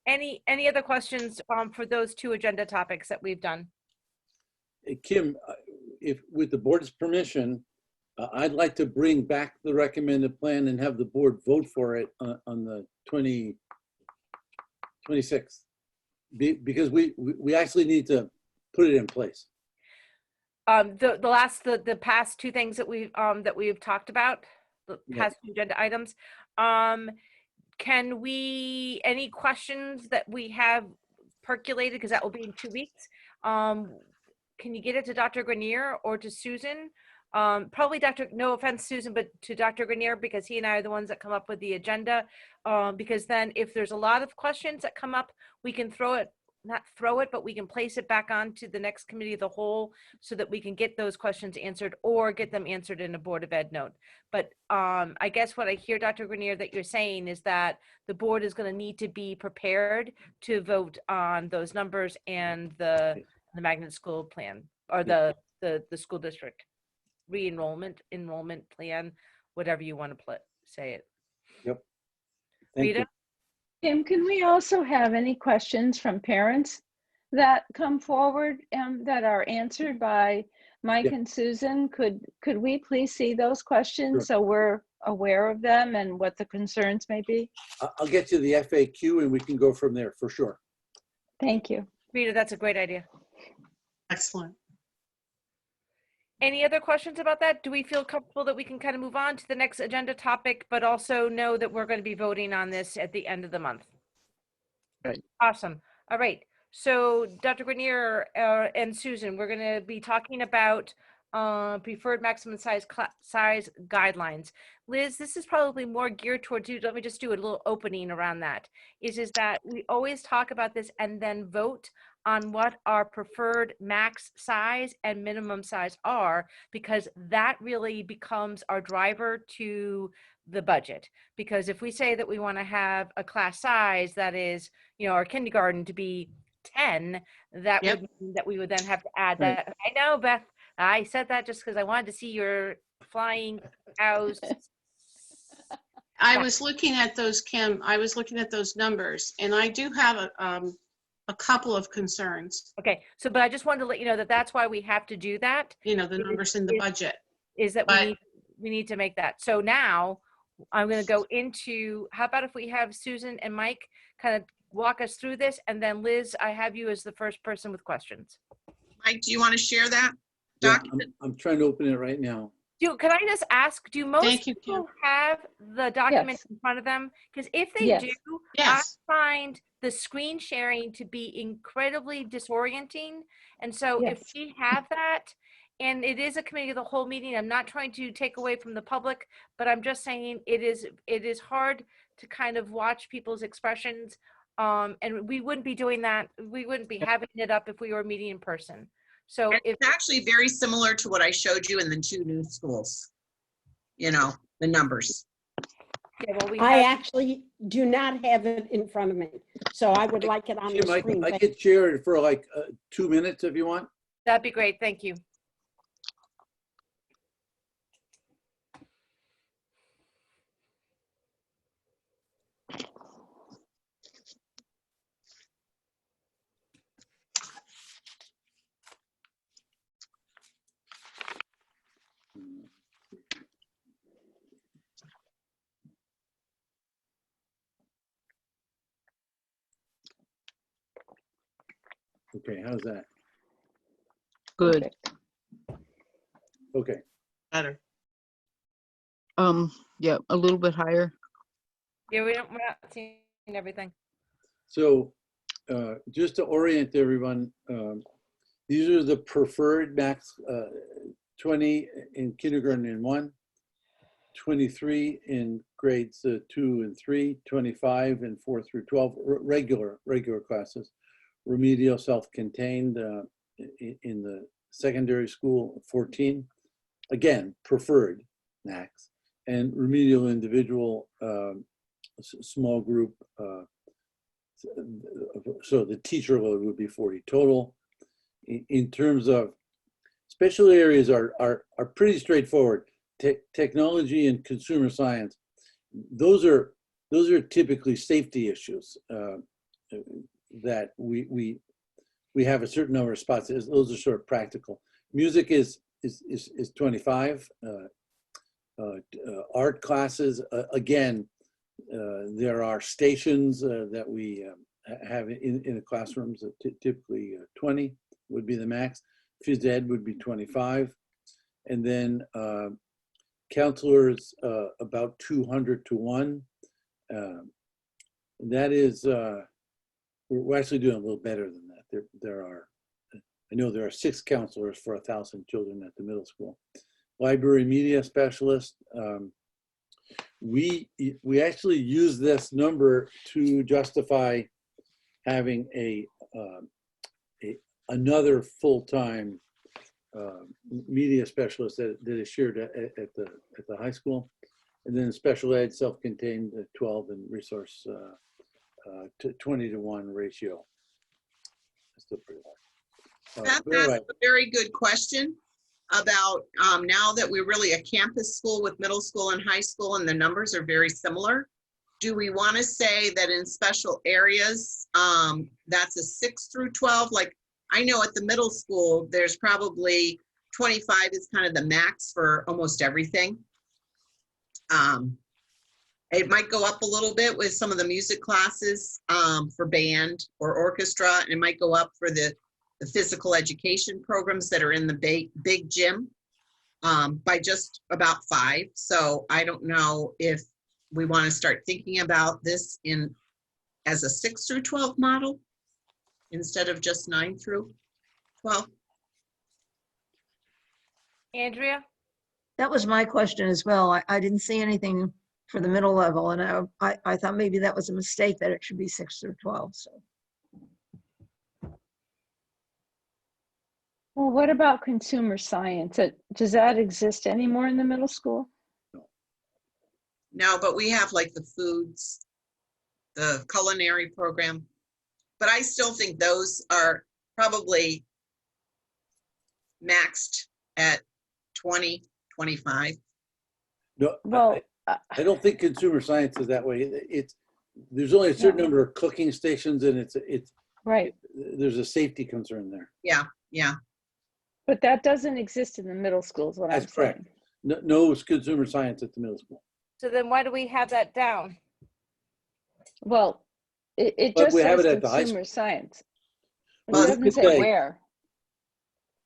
Any other questions for those 2 agenda topics that we've done? Kim, if with the board's permission, I'd like to bring back the recommended plan and have the board vote for it on the 26th. Because we actually need to put it in place. The past 2 things that we've talked about, the Yeah. past 2 agenda items. Can we, any questions that we have percolated, because that will be in 2 weeks? Can you get it to Dr. Grenier or to Susan? Probably no offense, Susan, but to Dr. Grenier, because he and I are the ones that come up with the agenda. Because then if there's a lot of questions that come up, we can but we can place it back onto the next committee of the whole so that we can get those questions answered or get them answered in a Board of Ed note. But I guess what I hear, Dr. Grenier, that you're saying is that the board is going to need to be prepared to vote on those numbers and the magnet school plan, or the school district re-enrollment, enrollment plan, whatever you want to say it. Yep. Thank Rita? you. Kim, can we also have any questions from parents that come forward that are answered by Mike Yeah. and Susan? Could we please see those questions Sure. so we're aware of them and what the concerns may be? I'll get you the FAQ and we can go from there for sure. Thank you. Rita, that's a great idea. Excellent. Any other questions about that? Do we feel comfortable that we can kind of move on to the next agenda topic, but also know that we're going to be voting on this at the end of the month? Right. Awesome. All right. So Dr. Grenier and Susan, we're going to be talking about preferred maximum size guidelines. Liz, this is probably more geared towards you. Let me just do a little opening around that. Is that we always talk about this and then vote on what our preferred max size and minimum size are, because that really becomes our driver to the budget. Because if we say that we want to have a class size that is, you know, our kindergarten to be 10, that Yep. would mean that we would then have to add Right. that. I know, Beth, I said that just because I wanted to see your flying cows. I was looking at those, Kim, I was looking at those numbers, and I do have a couple of concerns, Okay, so, but I just wanted to let you know that that's why we have to do that, you know, the numbers in the budget. is that But- we need to make that. So now I'm going to go into, how about if we have Susan and Mike kind of walk us through this, and then Liz, I have you as the first person with questions. Mike, do you want to share that Yeah, document? I'm trying to open it right now. Can I just ask, do most Thank you, Kim. people have the document Yes. in front of them? Because if they Yes. do, Yes. I find the screen sharing to be incredibly disorienting. And so if Yes. we have that, and it is a committee of the whole meeting, I'm not trying to take away from the public, but I'm just saying it is hard to kind of watch people's expressions. And we wouldn't be doing that. We wouldn't be having it up if we were meeting in person. So if, It's actually very similar to what I showed you in the 2 new schools. You know, the numbers. yeah, well, we I have, actually do not have it in front of me, so I would like it on the Jim, screen. I Thank could share it for like 2 minutes if you want. that'd be great. Thank you. Okay, how's that? Good. Perfect. Okay, Better. Yeah, a little bit higher. Yeah, we're not seeing everything. so just to orient everyone, these are the preferred max 20 in kindergarten and 1, 23 in grades 2 and 3, 25 in 4 through 12, regular classes, remedial self-contained in the secondary school, 14, again, preferred max, and remedial individual small group, so the teacher load would be 40 total. In terms of special areas are pretty straightforward. Technology and consumer science, those are typically safety issues that we have a certain number of spots. Those are sort of practical. Music is 25. Art classes, again, there are stations that we have in the classrooms. Typically 20 would be the max. Phys ed would be 25, and then counselors about 200 to 1. That is, we're actually doing a little better than that. There are, I know there are 6 counselors for 1,000 children at the middle school. Library media specialist. We actually use this number to justify having another full-time media specialist that is shared at the high school, and then special ed self-contained 12 and resource to 20 to 1 ratio. That's still pretty high. That's a very good question about now that we're really a campus school with middle school and high school, and the numbers are very similar. Do we want to say that in special areas, that's a 6 through 12? Like, I know at the middle school, there's probably 25 is kind of the max for almost everything. And It might go up a little bit with some of the music classes for band or orchestra, and it might go up for the physical education programs that are in the big gym by just about 5. So I don't know if we want to start thinking about this as a 6 through 12 model instead of just 9 through 12. Andrea? That was my question as well. I didn't see anything for the middle level, and I thought maybe that was a mistake that it should be 6 through 12. So Well, what about consumer science? Does that exist anymore in the middle school? No, but we have like the foods, the culinary program. But I still think those are probably maxed at 20, 25. No, Well, I don't think consumer science is that way. There's only a certain number of cooking stations, and it's right. there's a safety concern there. Yeah. But that doesn't exist in the middle school is what I'm That's correct. saying. No consumer science at the middle school. So then why do we have that down? Well, it But just we have says it at the high consumer science. It Well, doesn't could say say- where.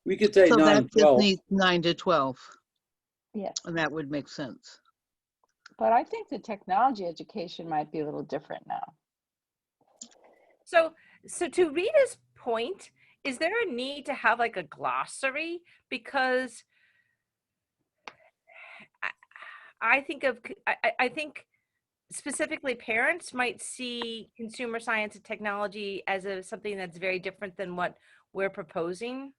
We could say So 9, that just 12. needs 9 to 12, Yeah. and that would make sense. But I think the technology education might be a little different now. So to Rita's point, is there a need to have like a glossary? Because I think specifically parents might see consumer science and technology as something that's very different than what we're proposing.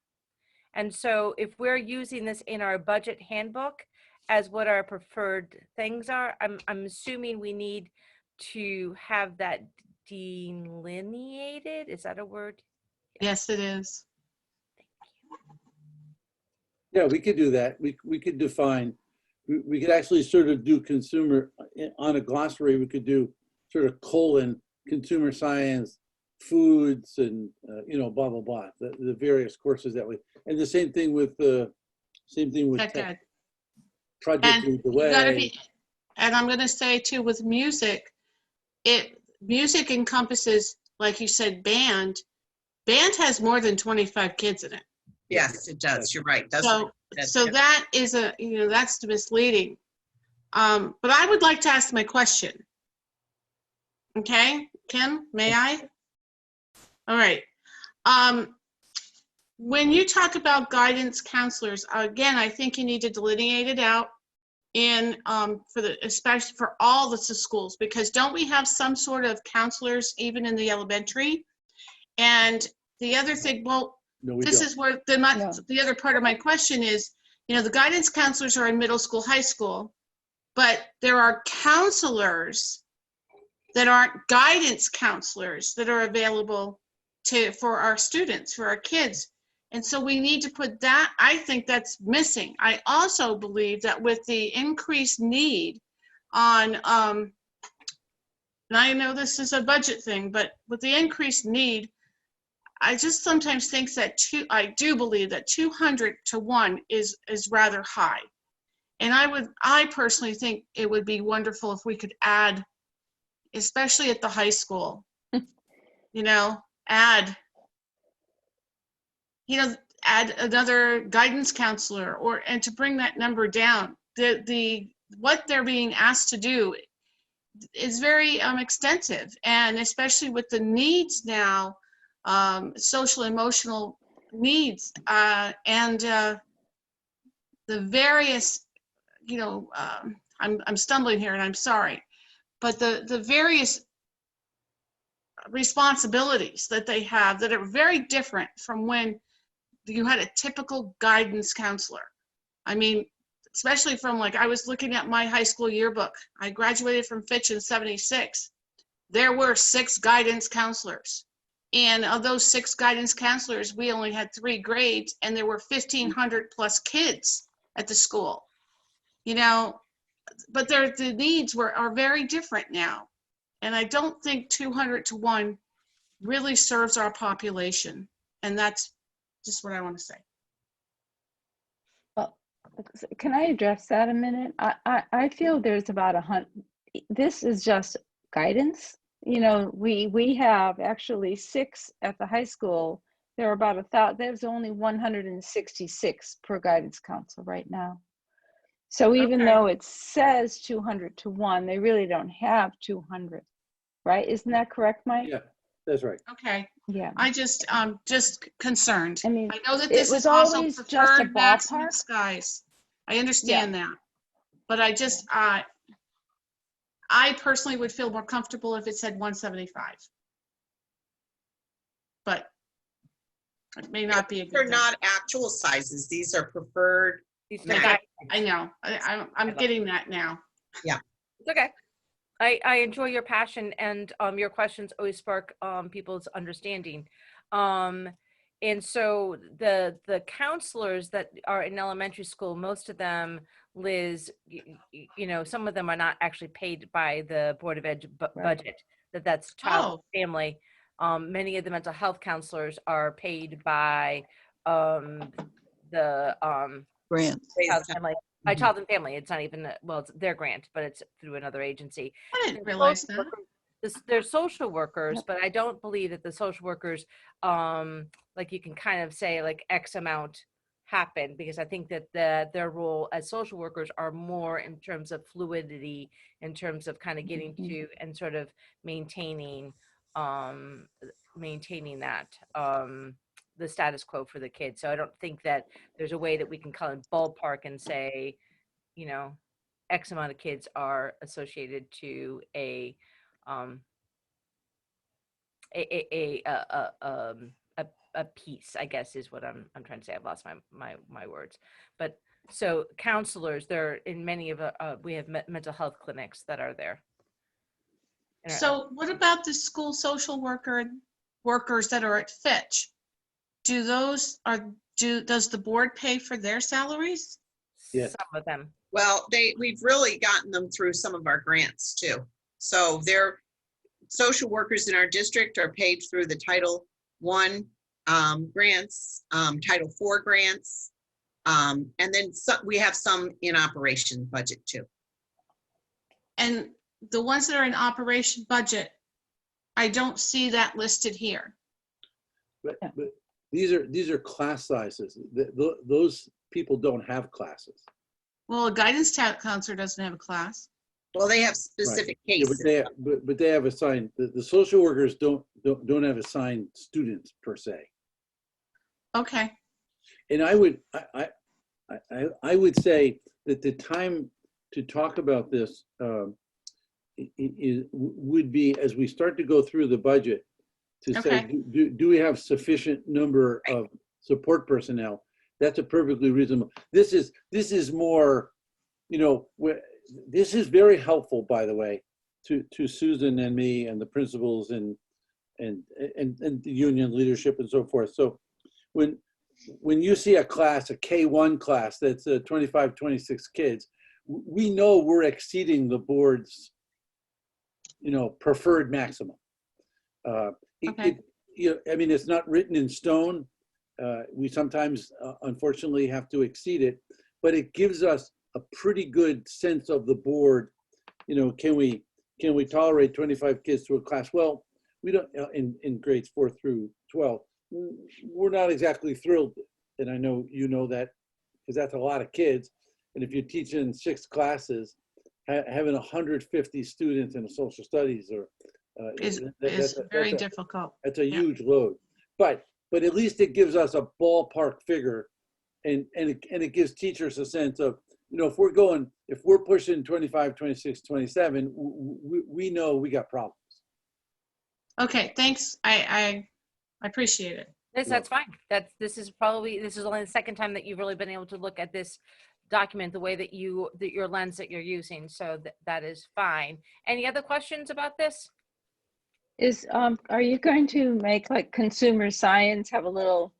And so if we're using this in our budget handbook as what our preferred things are, I'm assuming we need to have that delineated. Is that a word? Yes, it is. Yeah, we could do that. We could define. We could actually sort of do consumer on a glossary. We could do sort of consumer science, foods, and blah blah blah. The various courses that we, and the same thing with Tech tech. ed. Project And Lead the you gotta Way. be, and I'm gonna say too, with music, music encompasses, like you said, band. Band has more than 25 kids in it. Yes, it does. You're right. That's So that is that's misleading. But I would like to ask my question. Okay, Kim, may I? All right. When you talk about guidance counselors, again, I think you need to delineate it out especially for all the schools, because don't we have some sort of counselors even in the elementary? And the other thing, well, No, we this don't. is where No. the other part of my question is, the guidance counselors are in middle school, high school, but there are counselors that aren't guidance counselors that are available for our students, for our kids. And so we need to put that, I think that's missing. I also believe that with the increased need on, and I know this is a budget thing, but with the increased need, I just sometimes think that I do believe that 200 to 1 is rather high. And I personally think it would be wonderful if we could add, especially at the high school, add another guidance counselor and to bring that number down. What they're being asked to do is very extensive, and especially with the needs now, social emotional needs, and the various, I'm stumbling here and I'm sorry, but the various responsibilities that they have that are very different from when you had a typical guidance counselor. I mean, especially from I was looking at my high school yearbook. I graduated from Fitch in '76. There were 6 guidance counselors. And of those 6 guidance counselors, we only had 3 grades, and there were 1,500 plus kids at the school. But the needs are very different now. And I don't think 200 to 1 really serves our population. And that's just what I want to say. Well, can I address that a minute? I feel there's about this is just guidance. You know, we have actually 6 at the high school. There are about 1,000, there's only 166 per guidance counselor right now. So even Okay. though it says 200 to 1, they really don't have 200, right? Isn't that correct, Mike? Yeah, that's right. Okay. Yeah. I just concerned. I mean, I know that it this was is also always just a preferred maximum ballpark. skies. I understand that. But I just, I personally would feel more comfortable if it said 175. But it may not be a These good are thing. not actual sizes. These are preferred. These are Max. guys. I know. I'm getting that now. It's okay. I enjoy your passion, and your questions always spark people's understanding. And so the counselors that are in elementary school, most of them, Liz, you know, some of them are not actually paid by the Board of Ed budget. That's child and family. Many of the mental health counselors are paid by the Grant. child and family. By child and family, it's not even well, it's their grant, but it's through another agency. I didn't realize that. They're social workers, but I don't believe that the social workers, like you can kind of say like X amount happen, because I think that their role as social workers are more in terms of fluidity, in terms of kind of getting to and sort of maintaining that the status quo for the kids. So I don't think that there's a way that we can kind of ballpark and say, you know, X amount of kids are associated to a piece, I guess is what I'm trying to say. I've lost my words. But so counselors, they're in many of we have mental health clinics that are there. So what about the school social workers that are at Fitch? Does the board pay for their salaries? Yes. Some of them. Well, we've really gotten them through some of our grants too. So they're social workers in our district are paid through the Title I grants, Title IV grants, and then we have some in operation budget too. And the ones that are in operation budget, I don't see that listed here. But these are class sizes. Those people don't have classes. Well, a guidance counselor doesn't have a class. Well, they have specific Yeah, cases. but they have assigned, the social workers don't have assigned students per se. Okay. And I would say that the time to talk about this would be as we start to go through the budget to say, do we have sufficient number of support personnel? That's a perfectly reasonable. This is more, you know, this is very helpful, by the way, to Susan and me and the principals and the union leadership and so forth. So when you see a class, a K1 class that's 25, 26 kids, we know we're exceeding the board's, you know, preferred maximum. Okay. I mean, it's not written in stone. We sometimes, unfortunately, have to exceed it, but it gives us a pretty good sense of the board. You know, can we tolerate 25 kids to a class? Well, we don't in grades 4 through 12. We're not exactly thrilled, and I know you know that because that's a lot of kids. And if you're teaching 6 classes, having 150 students in a social studies Is very difficult. That's a huge load, but at least it gives us a ballpark figure, and it gives teachers a sense of, you know, if we're pushing 25, 26, 27, we know we got problems. Okay, thanks. I appreciate it. That's fine. This is only the second time that you've really been able to look at this document the way that your lens that you're using. So that is fine. Any other questions about this? Are you going to make like consumer science have a little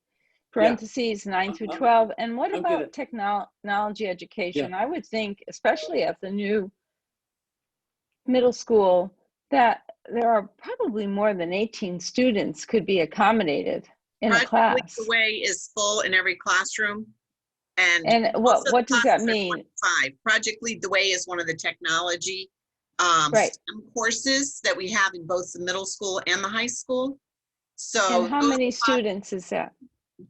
parentheses 9 through 12? And what about technology education? I would think, especially at the new middle school, that there are probably more than 18 students could be accommodated in a class. Project Lead the Way is full in every classroom. And what does that mean? Project Lead the Way is one of the technology Right. STEM courses that we have in both the middle school and the high school. So And how those many students is that?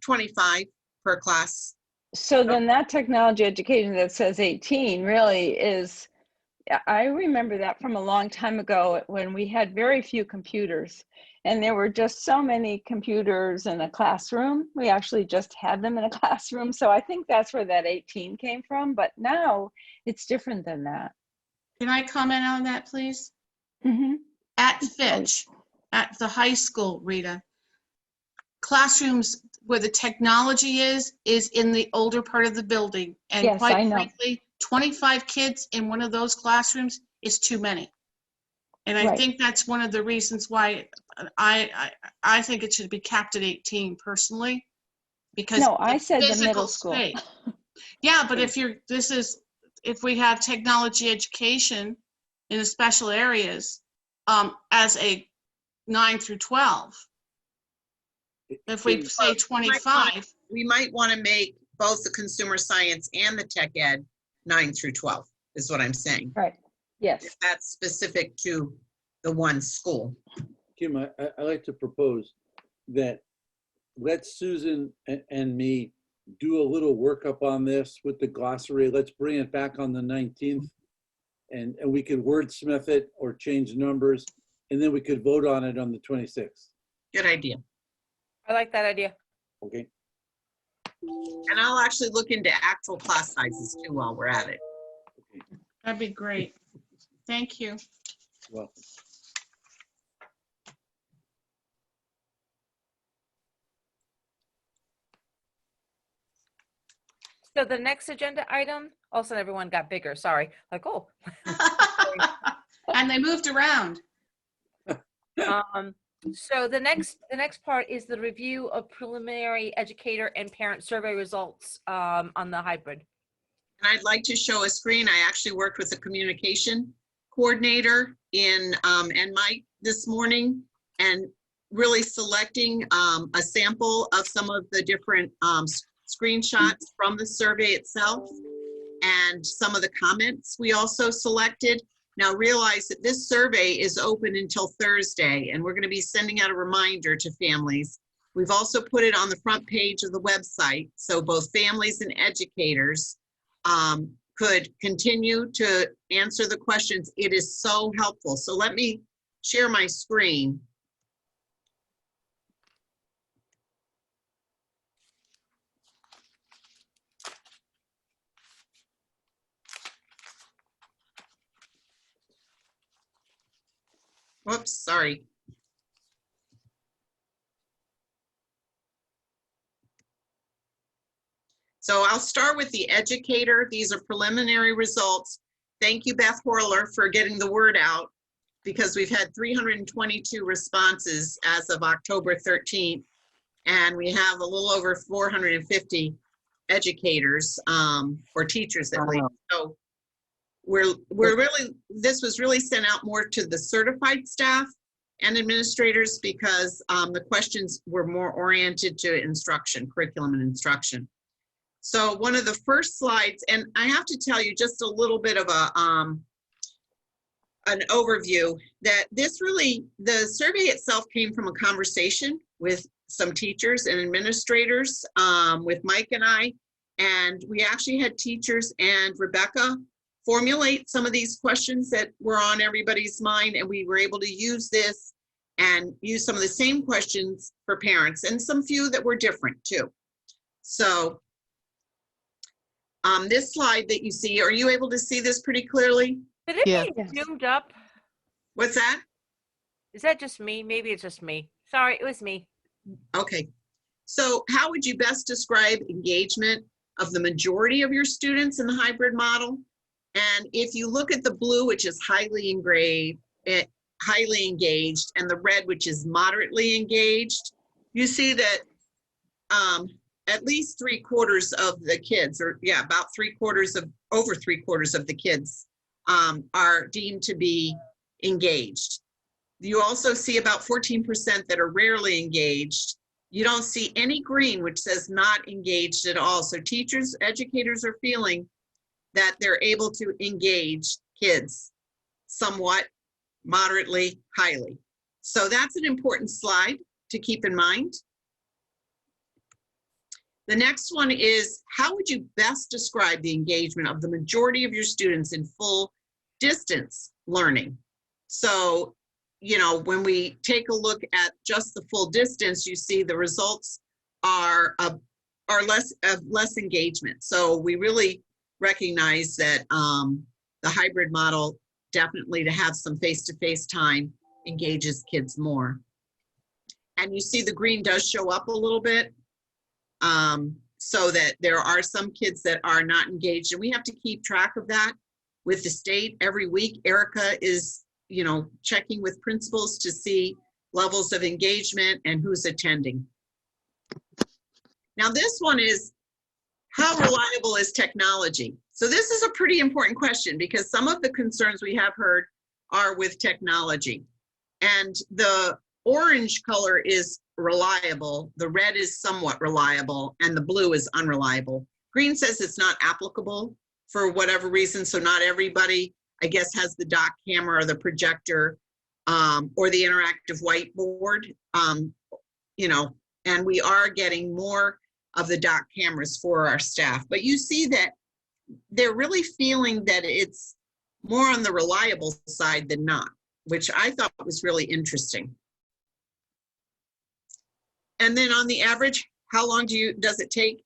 25 per class. So then that technology education that says 18 really is, I remember that from a long time ago when we had very few computers and there were just so many computers in a classroom. We actually just had them in a classroom. So I think that's where that 18 came from, but now it's different than that. Can I comment on that, please? Mm-hmm. At Fitch, at the high school, Rita, classrooms where the technology is in the older part of the building. And Yes, I quite know. frankly, 25 kids in one of those classrooms is too many. And I Right. think that's one of the reasons why I think it should be capped at 18 personally, because No, I said the physical middle school. space. Yeah, but if we have technology education in the special areas, as a 9 through 12, if we say 25, We might want to make both the consumer science and the tech ed 9 through 12 is what I'm saying. Right. Yes. If that's specific to the one school. Kim, I like to propose that let Susan and me do a little workup on this with the glossary. Let's bring it back on the 19th and we could wordsmith it or change numbers, and then we could vote on it on the 26th. Good idea. I like that idea. Okay. And I'll actually look into actual class sizes too while we're at it. that'd be great. Thank you. Well, So the next agenda item, all of a sudden everyone got bigger, sorry. Like, oh. And they moved around. So the next part is the review of preliminary educator and parent survey results on the hybrid. And I'd like to show a screen. I actually worked with a communication coordinator and Mike this morning, and really selecting a sample of some of the different screenshots from the survey itself and some of the comments we also selected. Now realize that this survey is open until Thursday, and we're going to be sending out a reminder to families. We've also put it on the front page of the website, so both families and educators could continue to answer the questions. It is so helpful. So let me share my screen. Whoops, sorry. So I'll start with the educator. These are preliminary results. Thank you, Beth Horler, for getting the word out, because we've had 322 responses as of October 13th, and we have a little over 450 educators or teachers at least. So we're really, this was really sent out more to the certified staff and administrators, because the questions were more oriented to instruction, curriculum and instruction. So one of the first slides, and I have to tell you just a little bit of an overview, that this really, the survey itself came from a conversation with some teachers and administrators with Mike and I, and we actually had teachers and Rebecca formulate some of these questions that were on everybody's mind, and we were able to use this and use some of the same questions for parents, and some few that were different too. So this slide that you see, are you able to see this pretty clearly? Did it Yeah. be zoomed up? What's that? Is that just me? Maybe it's just me. Sorry, it was me. Okay. So how would you best describe engagement of the majority of your students in the hybrid model? And if you look at the blue, which is highly engaged, and the red, which is moderately engaged, you see that at least 3/4 of the kids, or yeah, about over 3/4 of the kids are deemed to be engaged. You also see about 14% that are rarely engaged. You don't see any green, which says not engaged at all. So teachers, educators are feeling that they're able to engage kids. somewhat, moderately, highly. So that's an important slide to keep in mind. The next one is, how would you best describe the engagement of the majority of your students in full distance learning? So, you know, when we take a look at just the full distance, you see the results are less engagement. So we really recognize that the hybrid model, definitely to have some face-to-face time, engages kids more. And you see the green does show up a little bit, so that there are some kids that are not engaged, and we have to keep track of that with the state every week. Erica is, you know, checking with principals to see levels of engagement and who's attending. Now this one is, how reliable is technology? So this is a pretty important question because some of the concerns we have heard are with technology. And the orange color is reliable, the red is somewhat reliable, and the blue is unreliable. Green says it's not applicable for whatever reason, so not everybody, I guess, has the dock camera or the projector or the interactive whiteboard, you know, and we are getting more of the dock cameras for our staff. But you see that they're really feeling that it's more on the reliable side than not, which I thought was really interesting. And then on the average, how long does it take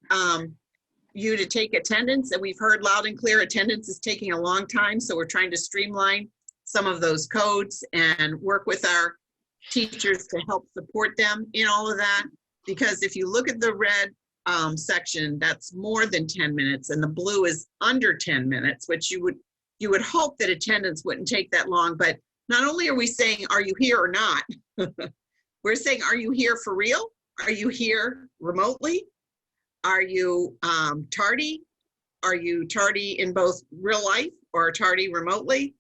you to take attendance? And we've heard loud and clear attendance is taking a long time, so we're trying to streamline some of those codes and work with our teachers to help support them in all of that. Because if you look at the red section, that's more than 10 minutes, and the blue is under 10 minutes, which you would hope that attendance wouldn't take that long. But not only are we saying, are you here or not? We're saying, are you here for real? Are you here remotely? Are you tardy? Are you tardy in both real life or tardy remotely?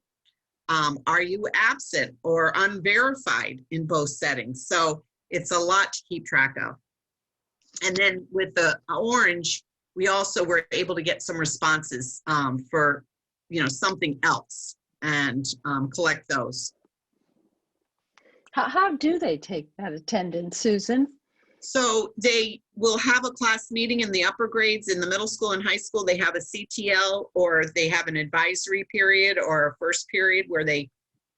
Are you absent or unverified in both settings? So it's a lot to keep track of. And then with the orange, we also were able to get some responses for, you know, something else and collect those. How do they take that attendance, Susan? So they will have a class meeting in the upper grades. In the middle school and high school, they have a CTL, or they have an advisory period or a first period where they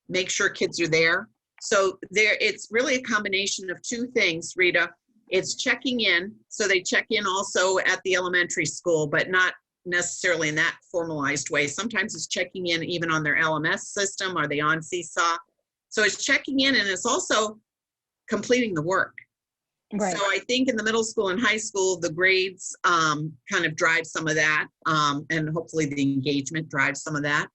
make sure kids are there. So it's really a combination of two things, Rita. It's checking in. So they check in also at the elementary school, but not necessarily in that formalized way. Sometimes it's checking in even on their LMS system. Are they on Seesaw? So it's checking in, and it's also completing the work. Right. So I think in the middle school and high school, the grades kind of drive some of that, and hopefully the engagement drives some of that.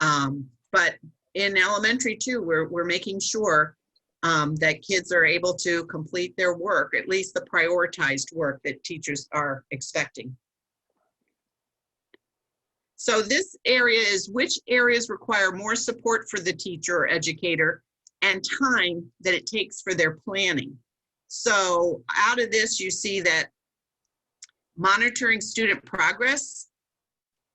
But in elementary too, we're making sure that kids are able to complete their work, at least the prioritized work that teachers are expecting. So this area is, which areas require more support for the teacher or educator and time that it takes for their planning. So out of this, you see that monitoring student progress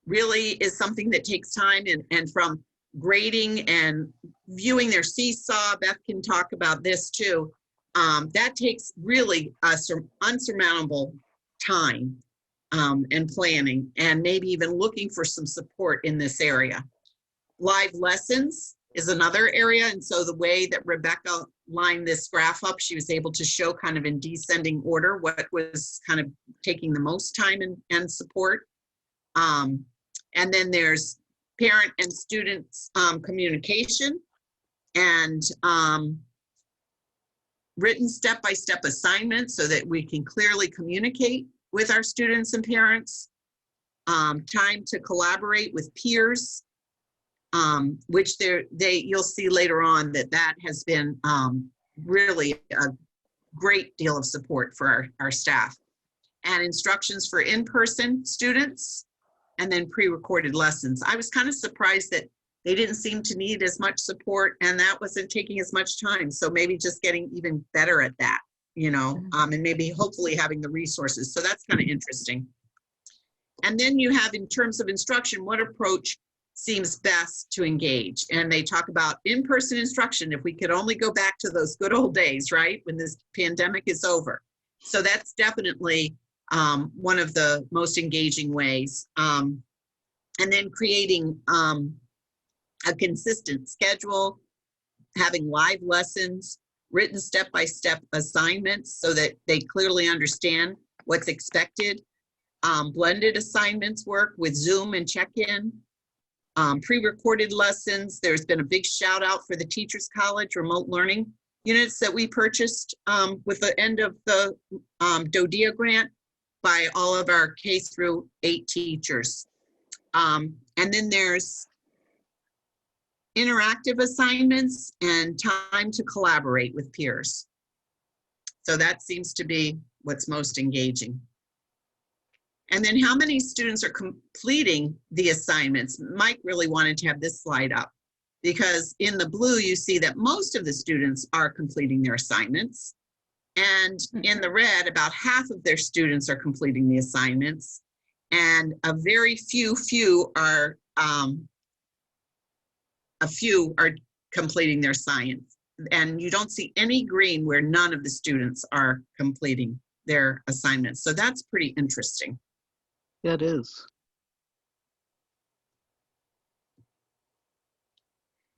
really is something that takes time, and from grading and viewing their Seesaw, Beth can talk about this too, that takes really unsurmountable time and planning, and maybe even looking for some support in this area. Live lessons is another area, and so the way that Rebecca lined this graph up, she was able to show kind of in descending order what was kind of taking the most time and support. And then there's parent and students communication, and written step-by-step assignments so that we can clearly communicate with our students and parents. Time to collaborate with peers, which you'll see later on that has been really a great deal of support for our staff. And instructions for in-person students, and then pre-recorded lessons. I was kind of surprised that they didn't seem to need as much support, and that wasn't taking as much time. So maybe just getting even better at that, you know, and maybe hopefully having the resources. So that's kind of interesting. And then you have, in terms of instruction, what approach seems best to engage. And they talk about in-person instruction, if we could only go back to those good old days, right, when this pandemic is over. So that's definitely one of the most engaging ways. And then creating a consistent schedule, having live lessons, written step-by-step assignments so that they clearly understand what's expected, blended assignments work with Zoom and check-in, pre-recorded lessons. There's been a big shout out for the Teachers College remote learning units that we purchased with the end of the DODEA grant by all of our K through 8 teachers. And then there's interactive assignments and time to collaborate with peers. So that seems to be what's most engaging. And then how many students are completing the assignments? Mike really wanted to have this slide up because in the blue, you see that most of the students are completing their assignments. And in the red, about half of their students are completing the assignments. And a very few are completing their science. And you don't see any green where none of the students are completing their assignments. So that's pretty interesting. That is.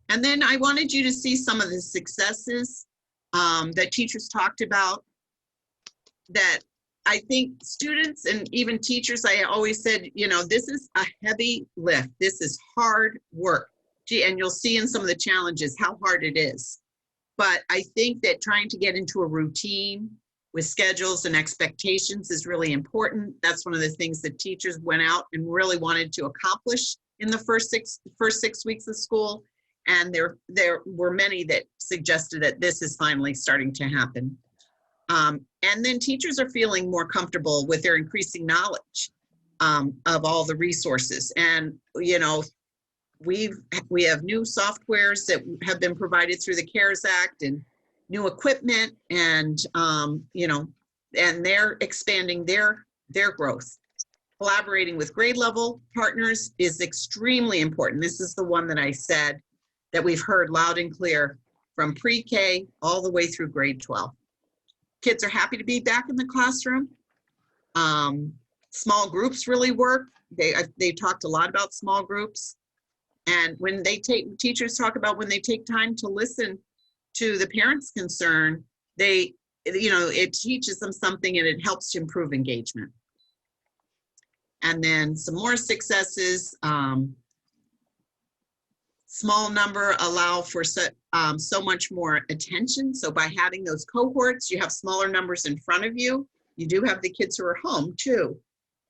And then I wanted you to see some of the successes that teachers talked about that I think students and even teachers, I always said, you know, this is a heavy lift. This is hard work. Gee, and you'll see in some of the challenges how hard it is. But I think that trying to get into a routine with schedules and expectations is really important. That's one of the things that teachers went out and really wanted to accomplish in the first six weeks of school. And there were many that suggested that this is finally starting to happen. And then teachers are feeling more comfortable with their increasing knowledge of all the resources. And, you know, we have new softwares that have been provided through the CARES Act and new equipment, and you know, and they're expanding their growth. Collaborating with grade level partners is extremely important. This is the one that I said that we've heard loud and clear from pre-K all the way through grade 12. Kids are happy to be back in the classroom. Small groups really work. They talked a lot about small groups. And when teachers talk about when they take time to listen to the parents' concern, it teaches them something and it helps to improve engagement. And then some more successes. Small number allow for so much more attention. So by having those cohorts, you have smaller numbers in front of you. You do have the kids who are home too.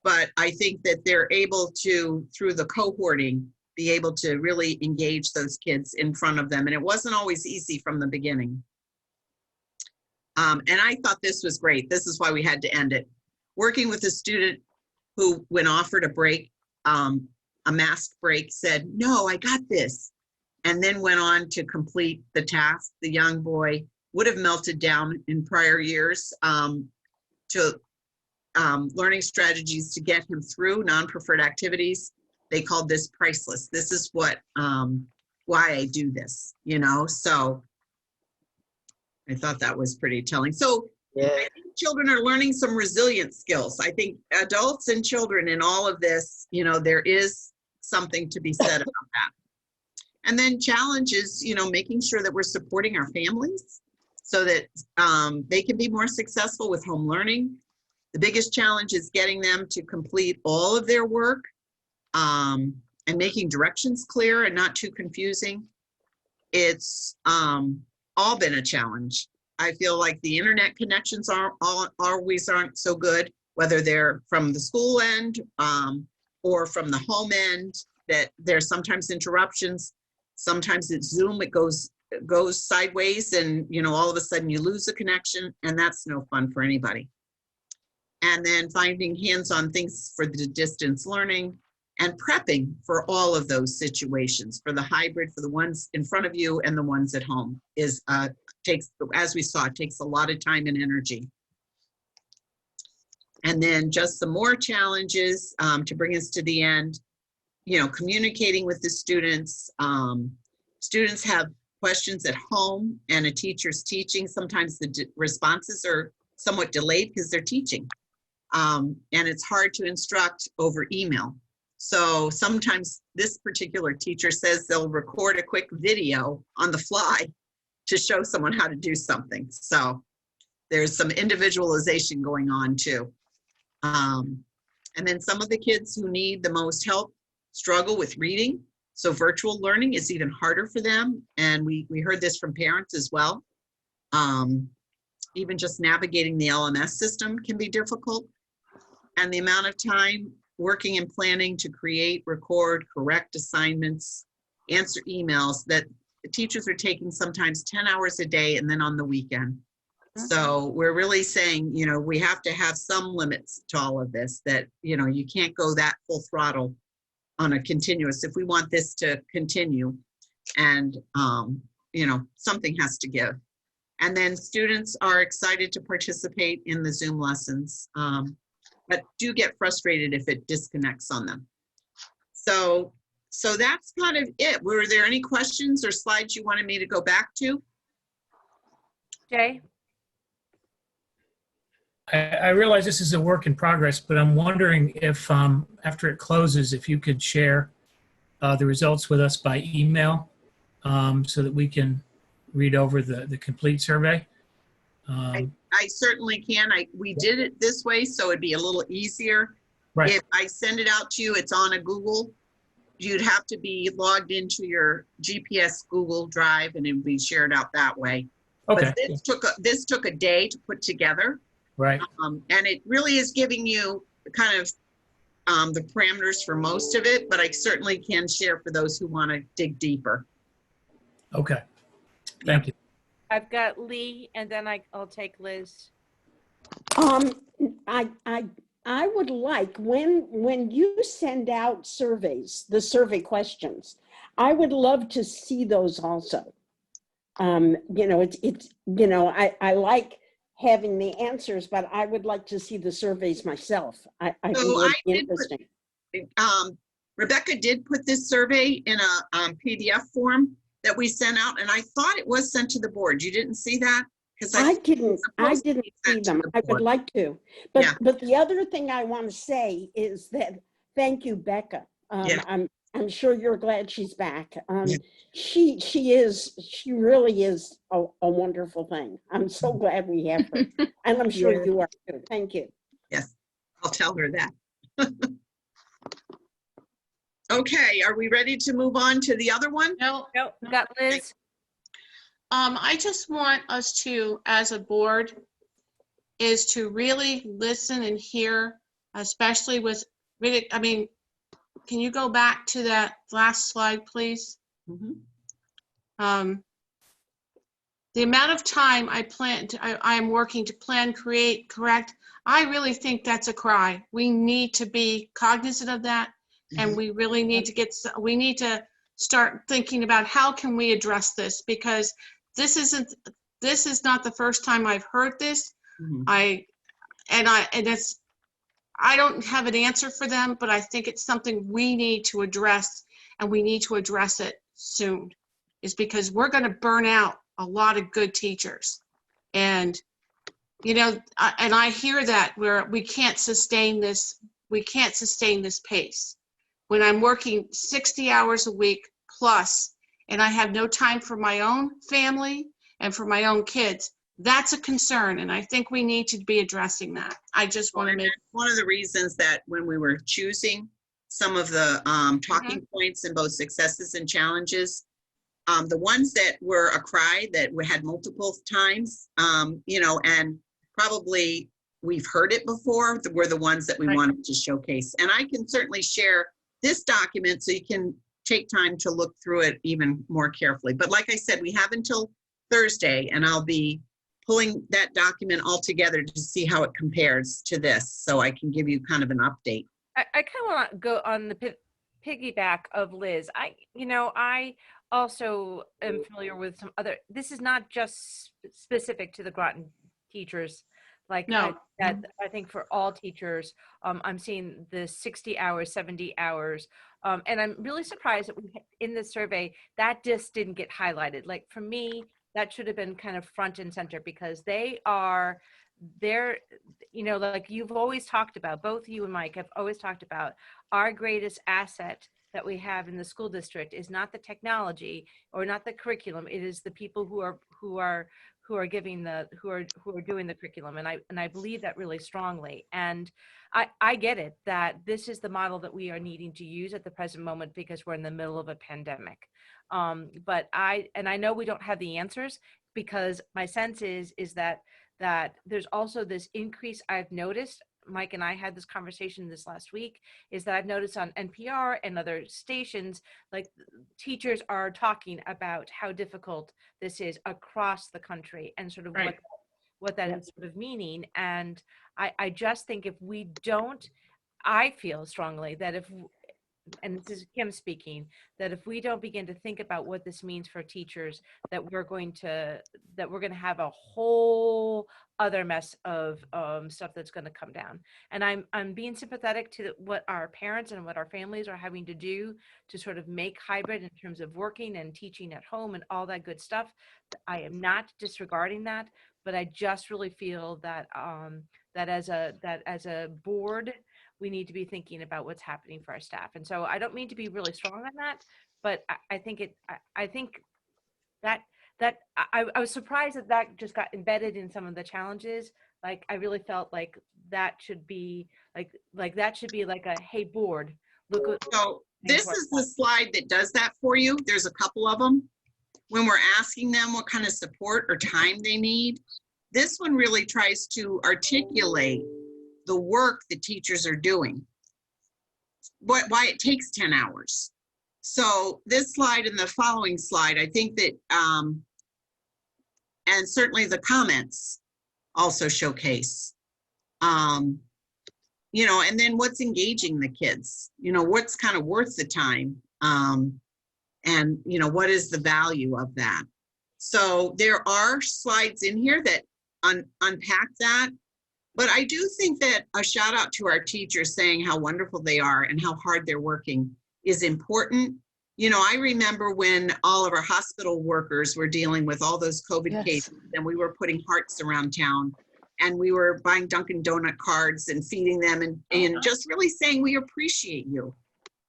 But I think that they're able to, through the cohorting, be able to really engage those kids in front of them. And it wasn't always easy from the beginning. And I thought this was great. This is why we had to end it. Working with a student who, when offered a break, a mask break, said, "No, I got this." And then went on to complete the task. The young boy would have melted down in prior years to learning strategies to get him through non-preferred activities. They called this priceless. This is what, why I do this, you know? So I thought that was pretty telling. So yeah. I think children are learning some resilient skills. I think adults and children in all of this, you know, there is something to be said about that. And then challenges, you know, making sure that we're supporting our families so that they can be more successful with home learning. The biggest challenge is getting them to complete all of their work and making directions clear and not too confusing. It's all been a challenge. I feel like the internet connections always aren't so good, whether they're from the school end or from the home end, that there's sometimes interruptions. Sometimes it's Zoom, it goes sideways and, you know, all of a sudden you lose a connection, and that's no fun for anybody. And then finding hands-on things for the distance learning and prepping for all of those situations, for the hybrid, for the ones in front of you and the ones at home, takes, as we saw, it takes a lot of time and energy. And then just some more challenges to bring us to the end. communicating with the students. Students have questions at home and a teacher's teaching. Sometimes the responses are somewhat delayed because they're teaching. And it's hard to instruct over email. So sometimes this particular teacher says they'll record a quick video on the fly to show someone how to do something. So there's some individualization going on too. And then some of the kids who need the most help struggle with reading. So virtual learning is even harder for them. And we heard this from parents as well. Even just navigating the LMS system can be difficult. And the amount of time working and planning to create, record, correct assignments, answer emails that the teachers are taking sometimes 10 hours a day and then on the weekend. So we're really saying, we have to have some limits to all of this, that, you can't go that full throttle on a continuous if we want this to continue. And, something has to give. And then students are excited to participate in the Zoom lessons, but do get frustrated if it disconnects on them. So that's kind of it. Were there any questions or slides you wanted me to go back to? Jay? I realize this is a work in progress, but I'm wondering if after it closes, if you could share the results with us by email so that we can read over the complete survey. I certainly can. We did it this way, so it'd be a little easier. Right. If I send it out to you, it's on a Google. You'd have to be logged into your GPS Google Drive, and it would be shared out that way. Okay. But this took a day to put together. Right. And it really is giving you kind of the parameters for most of it, but I certainly can share for those who want to dig deeper. Okay. Thank you. I've got Lee, and then I'll take Liz. I would like, when you send out surveys, the survey questions, I would love to see those also. I like having the answers, but I would like to see the surveys myself. I think it would be interesting. Rebecca did put this survey in a PDF form that we sent out, and I thought it was sent to the board. You didn't see that? Because I didn't see them. I would like to. But Yeah. But the other thing I want to say is that thank you, Becca. I'm sure you're glad she's back. She really is a wonderful thing. I'm so glad we have her. And I'm sure you are too. Thank you. Yes, I'll tell her that. Okay, are we ready to move on to the other one? No, Nope, got Liz. I just want us to, as a board, is to really listen and hear, especially with, can you go back to that last slide, please? Mm-hmm. The amount of time I am working to plan, create, correct, I really think that's a cry. We need to be cognizant of that, and we really need to start thinking about how can we address this, because this is not the first time I've heard this. I don't have an answer for them, but I think it's something we need to address, and we need to address it soon, is because we're going to burn out a lot of good teachers. And, and I hear that where we can't sustain this pace. When I'm working 60 hours a week plus, and I have no time for my own family and for my own kids, that's a concern, and I think we need to be addressing that. I just want to make one of the reasons that when we were choosing some of the talking points in both successes and challenges, the ones that were a cry that we had multiple times, and probably we've heard it before, were the ones that we wanted to showcase. And I can certainly share this document so you can take time to look through it even more carefully. But like I said, we have until Thursday, and I'll be pulling that document all together to see how it compares to this, so I can give you kind of an update. I kind of want to go on the piggyback of Liz. I also am familiar with some other, this is not just specific to the Groton teachers. Like no. I think for all teachers, I'm seeing the 60 hours, 70 hours. And I'm really surprised that in this survey, that just didn't get highlighted. Like for me, that should have been kind of front and center because they're, like you've always talked about, both you and Mike have always talked about, our greatest asset that we have in the school district is not the technology or not the curriculum. It is the people who are doing the curriculum. And I believe that really strongly. And I get it that this is the model that we are needing to use at the present moment because we're in the middle of a pandemic. But I know we don't have the answers because my sense is that there's also this increase I've noticed. Mike and I had this conversation this last week, is that I've noticed on NPR and other stations, like teachers are talking about how difficult this is across the country and sort of Right. what that is sort of meaning. And I just think if we don't, I feel strongly that and this is Kim speaking, that if we don't begin to think about what this means for teachers, that we're going to have a whole other mess of stuff that's going to come down. And I'm being sympathetic to what our parents and what our families are having to do to sort of make hybrid in terms of working and teaching at home and all that good stuff. I am not disregarding that, but I just really feel that that as a board, we need to be thinking about what's happening for our staff. And so I don't mean to be really strong on that, but I think I was surprised that just got embedded in some of the challenges. Like I really felt like that should be like that should be like a, hey board, look what. So this is the slide that does that for you. There's a couple of them. When we're asking them what kind of support or time they need, this one really tries to articulate the work the teachers are doing, why it takes 10 hours. So this slide and the following slide, I think that, and certainly the comments also showcase, and then what's engaging the kids, what's kind of worth the time, and what is the value of that. So there are slides in here that unpack that. But I do think that a shout out to our teachers saying how wonderful they are and how hard they're working is important. I remember when all of our hospital workers were dealing with all those COVID cases, and we were putting hearts around town, and we were buying Dunkin' Donut cards and feeding them and just really saying, we appreciate you.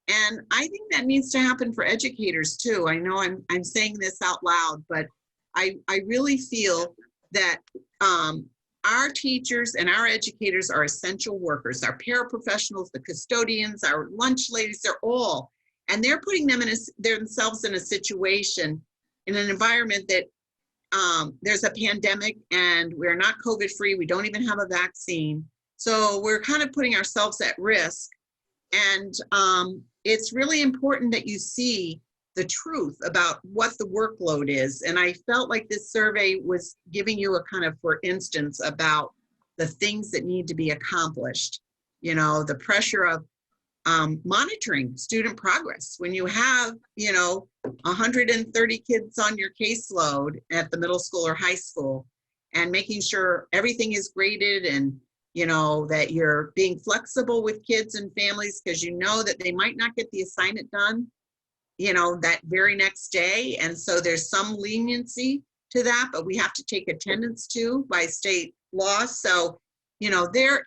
And I think that needs to happen for educators too. I know I'm saying this out loud, but I really feel that our teachers and our educators are essential workers. Our paraprofessionals, the custodians, our lunch ladies, they're all, and they're putting themselves in a situation, in an environment that there's a pandemic and we're not COVID free. We don't even have a vaccine. So we're kind of putting ourselves at risk. And it's really important that you see the truth about what the workload is. And I felt like this survey was giving you a kind of, for instance, about the things that need to be accomplished. The pressure of monitoring student progress. When you have, 130 kids on your caseload at the middle school or high school, and making sure everything is graded and, that you're being flexible with kids and families because that they might not get the assignment done that very next day. And so there's some leniency to that, but we have to take attendance too by state law. So, that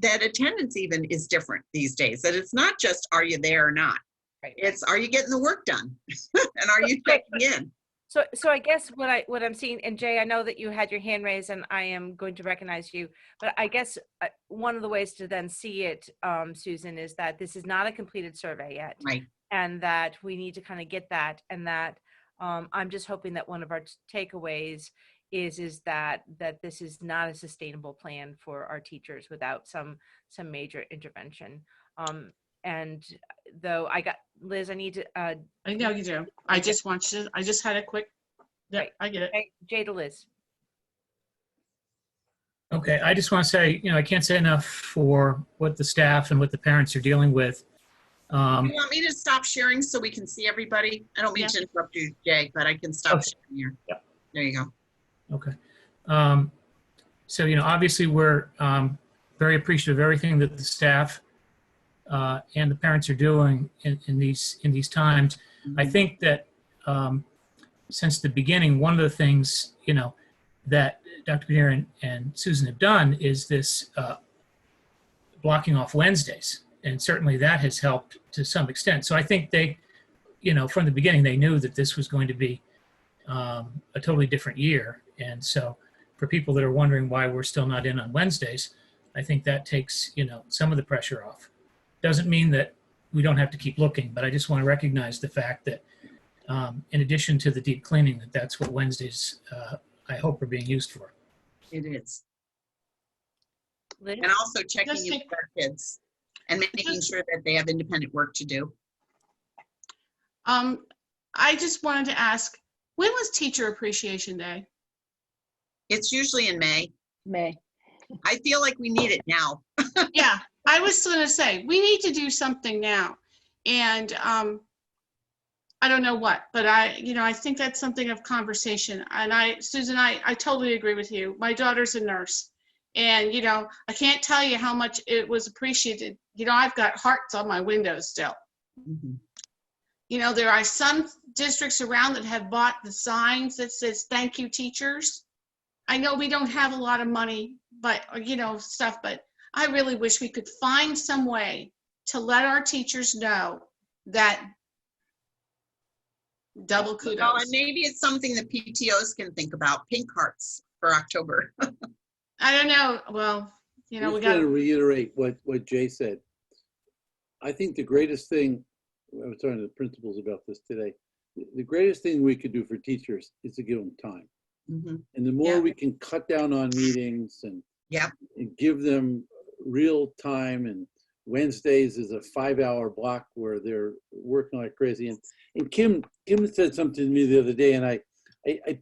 attendance even is different these days, that it's not just, are you there or not? Right. It's, are you getting the work done? And are you checking in? So I guess what I'm seeing, and Jay, I know that you had your hand raised and I am going to recognize you, but I guess one of the ways to then see it, Susan, is that this is not a completed survey yet. Right. And that we need to kind of get that, and that I'm just hoping that one of our takeaways is that this is not a sustainable plan for our teachers without some major intervention. And though Liz, I need to. I know you do. I just had a quick. Yeah, right. I get it. Okay. Jay to Liz. Okay, I just want to say, I can't say enough for what the staff and what the parents are dealing with. You want me to stop sharing so we can see everybody? I don't mean to interrupt you, Jay, but I can stop sharing here. Yeah. There you go. Okay. So, obviously we're very appreciative of everything that the staff and the parents are doing in these times. I think that since the beginning, one of the things, that Dr. Grenier and Susan have done is this blocking off Wednesdays. And certainly that has helped to some extent. So I think they, from the beginning, they knew that this was going to be a totally different year. And so for people that are wondering why we're still not in on Wednesdays, I think that takes, some of the pressure off. Doesn't mean that we don't have to keep looking, but I just want to recognize the fact that in addition to the deep cleaning, that's what Wednesdays, I hope, are being used for. It is. Liz? And also checking Just in with our kids and making sure that they have independent work to do. I just wanted to ask, when was Teacher Appreciation Day? It's usually in May. May. I feel like we need it now. Yeah, I was going to say, we need to do something now. And I don't know what, but I think that's something of conversation. And Susan, I totally agree with you. My daughter's a nurse. And, I can't tell you how much it was appreciated. I've got hearts on my windows still. Mhm. There are some districts around that have bought the signs that says, "Thank you, teachers." I know we don't have a lot of money, but, stuff, but I really wish we could find some way to let our teachers know that double kudos. Well, and maybe it's something that PTOs can think about, pink hearts for October. I don't know. Well, I'm we just got going to reiterate what Jay said. I think the greatest thing, I was talking to the principals about this today, the greatest thing we could do for teachers is to give them time. Mhm. And the more Yeah. we can cut down on meetings and, Yep. and give them real time, and Wednesdays is a 5-hour block where they're working like crazy. And Kim said something to me the other day, and I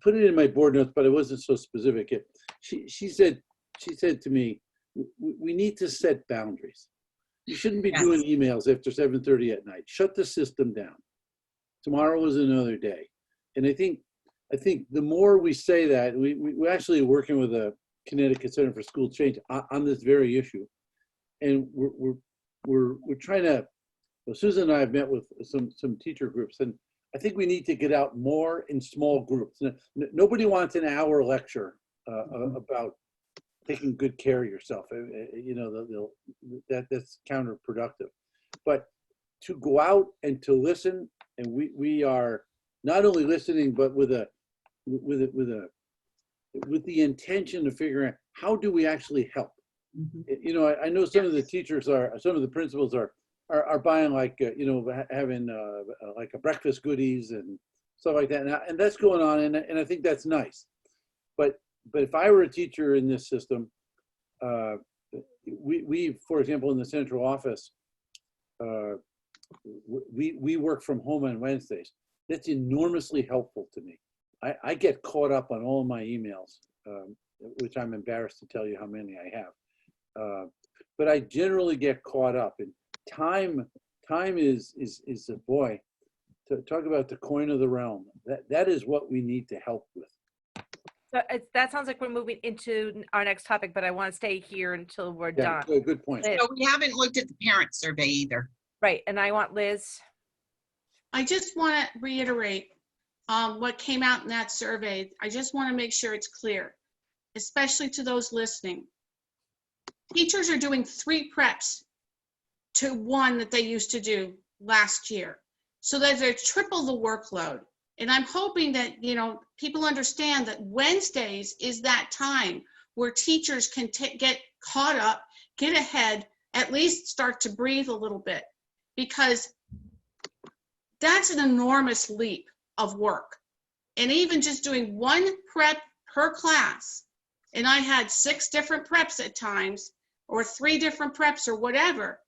put it in my board notes, but it wasn't so specific. She said to me, we need to set boundaries. You shouldn't be Yes. doing emails after 7:30 at night. Shut the system down. Tomorrow is another day. And I think the more we say that, we're actually working with a Connecticut Center for School Change on this very issue. And we're trying to, well, Susan and I have met with some teacher groups, and I think we need to get out more in small groups. Nobody wants an hour lecture about taking good care of yourself. That's counterproductive. But to go out and to listen, and we are not only listening, but with the intention of figuring out how do we actually help. Mhm. I know some of the teachers some of the principals are buying like having like a breakfast goodies and stuff like that, and that's going on, and I think that's nice. But if I were a teacher in this system, we for example in the central office, we work from home on Wednesdays. That's enormously helpful to me. I get caught up on all my emails, which I'm embarrassed to tell you how many I have. But I generally get caught up, and time is a boy, to talk about the coin of the realm. That is what we need to help with. So that sounds like we're moving into our next topic, but I want to stay here until we're Yeah, done. good point. Liz. So we haven't looked at the parent survey either. Right, and I want Liz. I just want to reiterate what came out in that survey. I just want to make sure it's clear, especially to those listening. Teachers are doing 3 preps to 1 that they used to do last year. So that they're triple the workload. And I'm hoping that, people understand that Wednesdays is that time where teachers can get caught up, get ahead, at least start to breathe a little bit, because that's an enormous leap of work. And even just doing 1 prep per class, and I had 6 different preps at times, or 3 different preps or whatever,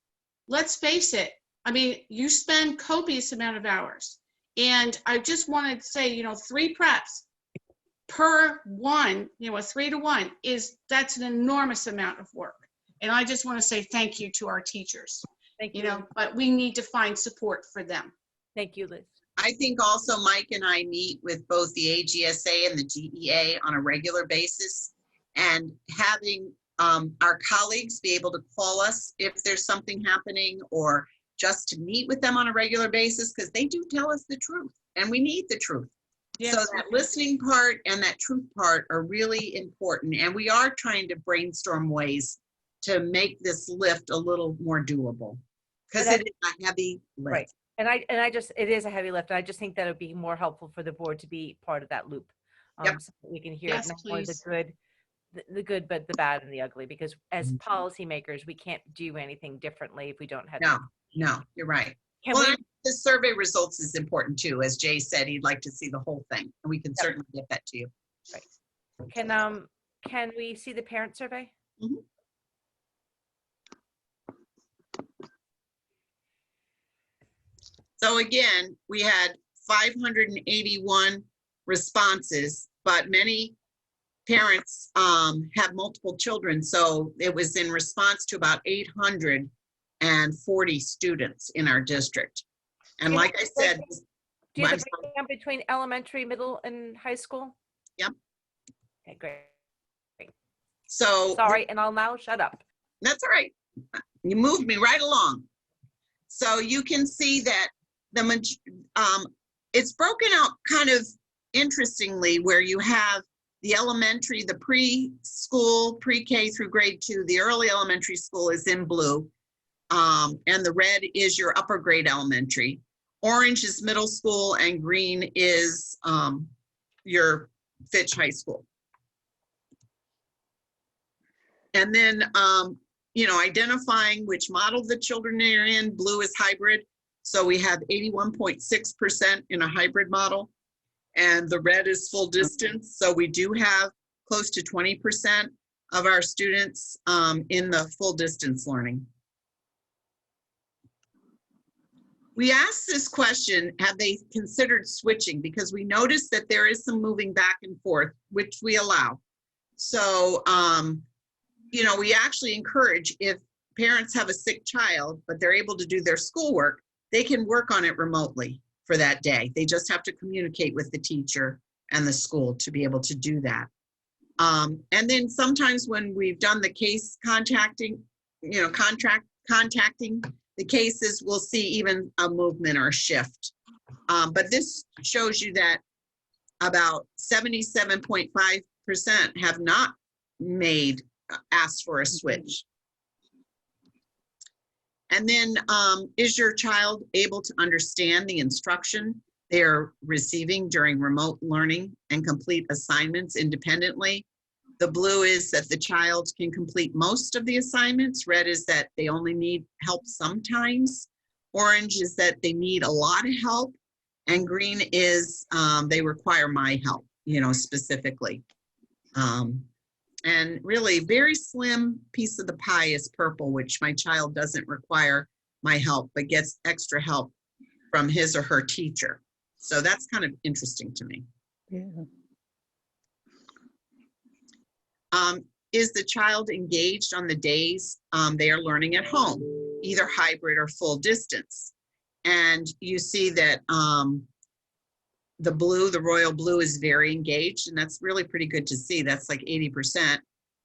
let's face it, I mean, you spend copious amount of hours. And I just wanted to say, 3 preps per 1, a 3 to 1 that's an enormous amount of work. And I just want to say thank you to our teachers. Thank you. But we need to find support for them. Thank you, Liz. I think also Mike and I meet with both the AGSA and the GEA on a regular basis, and having our colleagues be able to call us if there's something happening, or just to meet with them on a regular basis, because they do tell us the truth and we need the truth. So that listening part and that truth part are really important. And we are trying to brainstorm ways to make this lift a little more doable, because it is a heavy lift. Right. And I just, it is a heavy lift. I just think that it would be more helpful for the board to be part of that loop. Yep. So that we can hear Yes, not only the please. good, the good, but the bad and the ugly, because as policymakers, we can't do anything differently if we don't have. No, you're right. Can Well, we, and the survey results is important too. As Jay said, he'd like to see the whole thing, and we can certainly get that to you. can we see the parent survey? Mhm. So again, we had 581 responses, but many parents have multiple children. So it was in response to about 840 students in our district. And Do you like I said, Do you have I'm a breakdown between elementary, middle, and high school? Yep. Okay, great. so Sorry, and I'll now shut up. that's all right. You moved me right along. So you can see that it's broken out kind of interestingly, where you have the elementary, the preschool, pre-K through grade 2, the early elementary school is in blue, and the red is your upper grade elementary. Orange is middle school, and green is your Fitch High School. And then, identifying which model the children are in. Blue is hybrid. So we have 81.6% in a hybrid model. And the red is full distance. So we do have close to 20% of our students in the full distance learning. We asked this question, have they considered switching? Because we noticed that there is some moving back and forth, which we allow. So, we actually encourage, if parents have a sick child, but they're able to do their schoolwork, they can work on it remotely for that day. They just have to communicate with the teacher and the school to be able to do that. And then sometimes when we've done the case contacting the cases, we'll see even a movement or a shift. But this shows you that about 77.5% have not asked for a switch. And then, is your child able to understand the instruction they're receiving during remote learning and complete assignments independently? The blue is that the child can complete most of the assignments. Red is that they only need help sometimes. Orange is that they need a lot of help. And green is they require my help, specifically. And really very slim piece of the pie is purple, which my child doesn't require my help, but gets extra help from his or her teacher. So that's kind of interesting to me. Yeah. Is the child engaged on the days they are learning at home, either hybrid or full distance? And you see that the blue, the royal blue, is very engaged, and that's really pretty good to see. That's like 80%.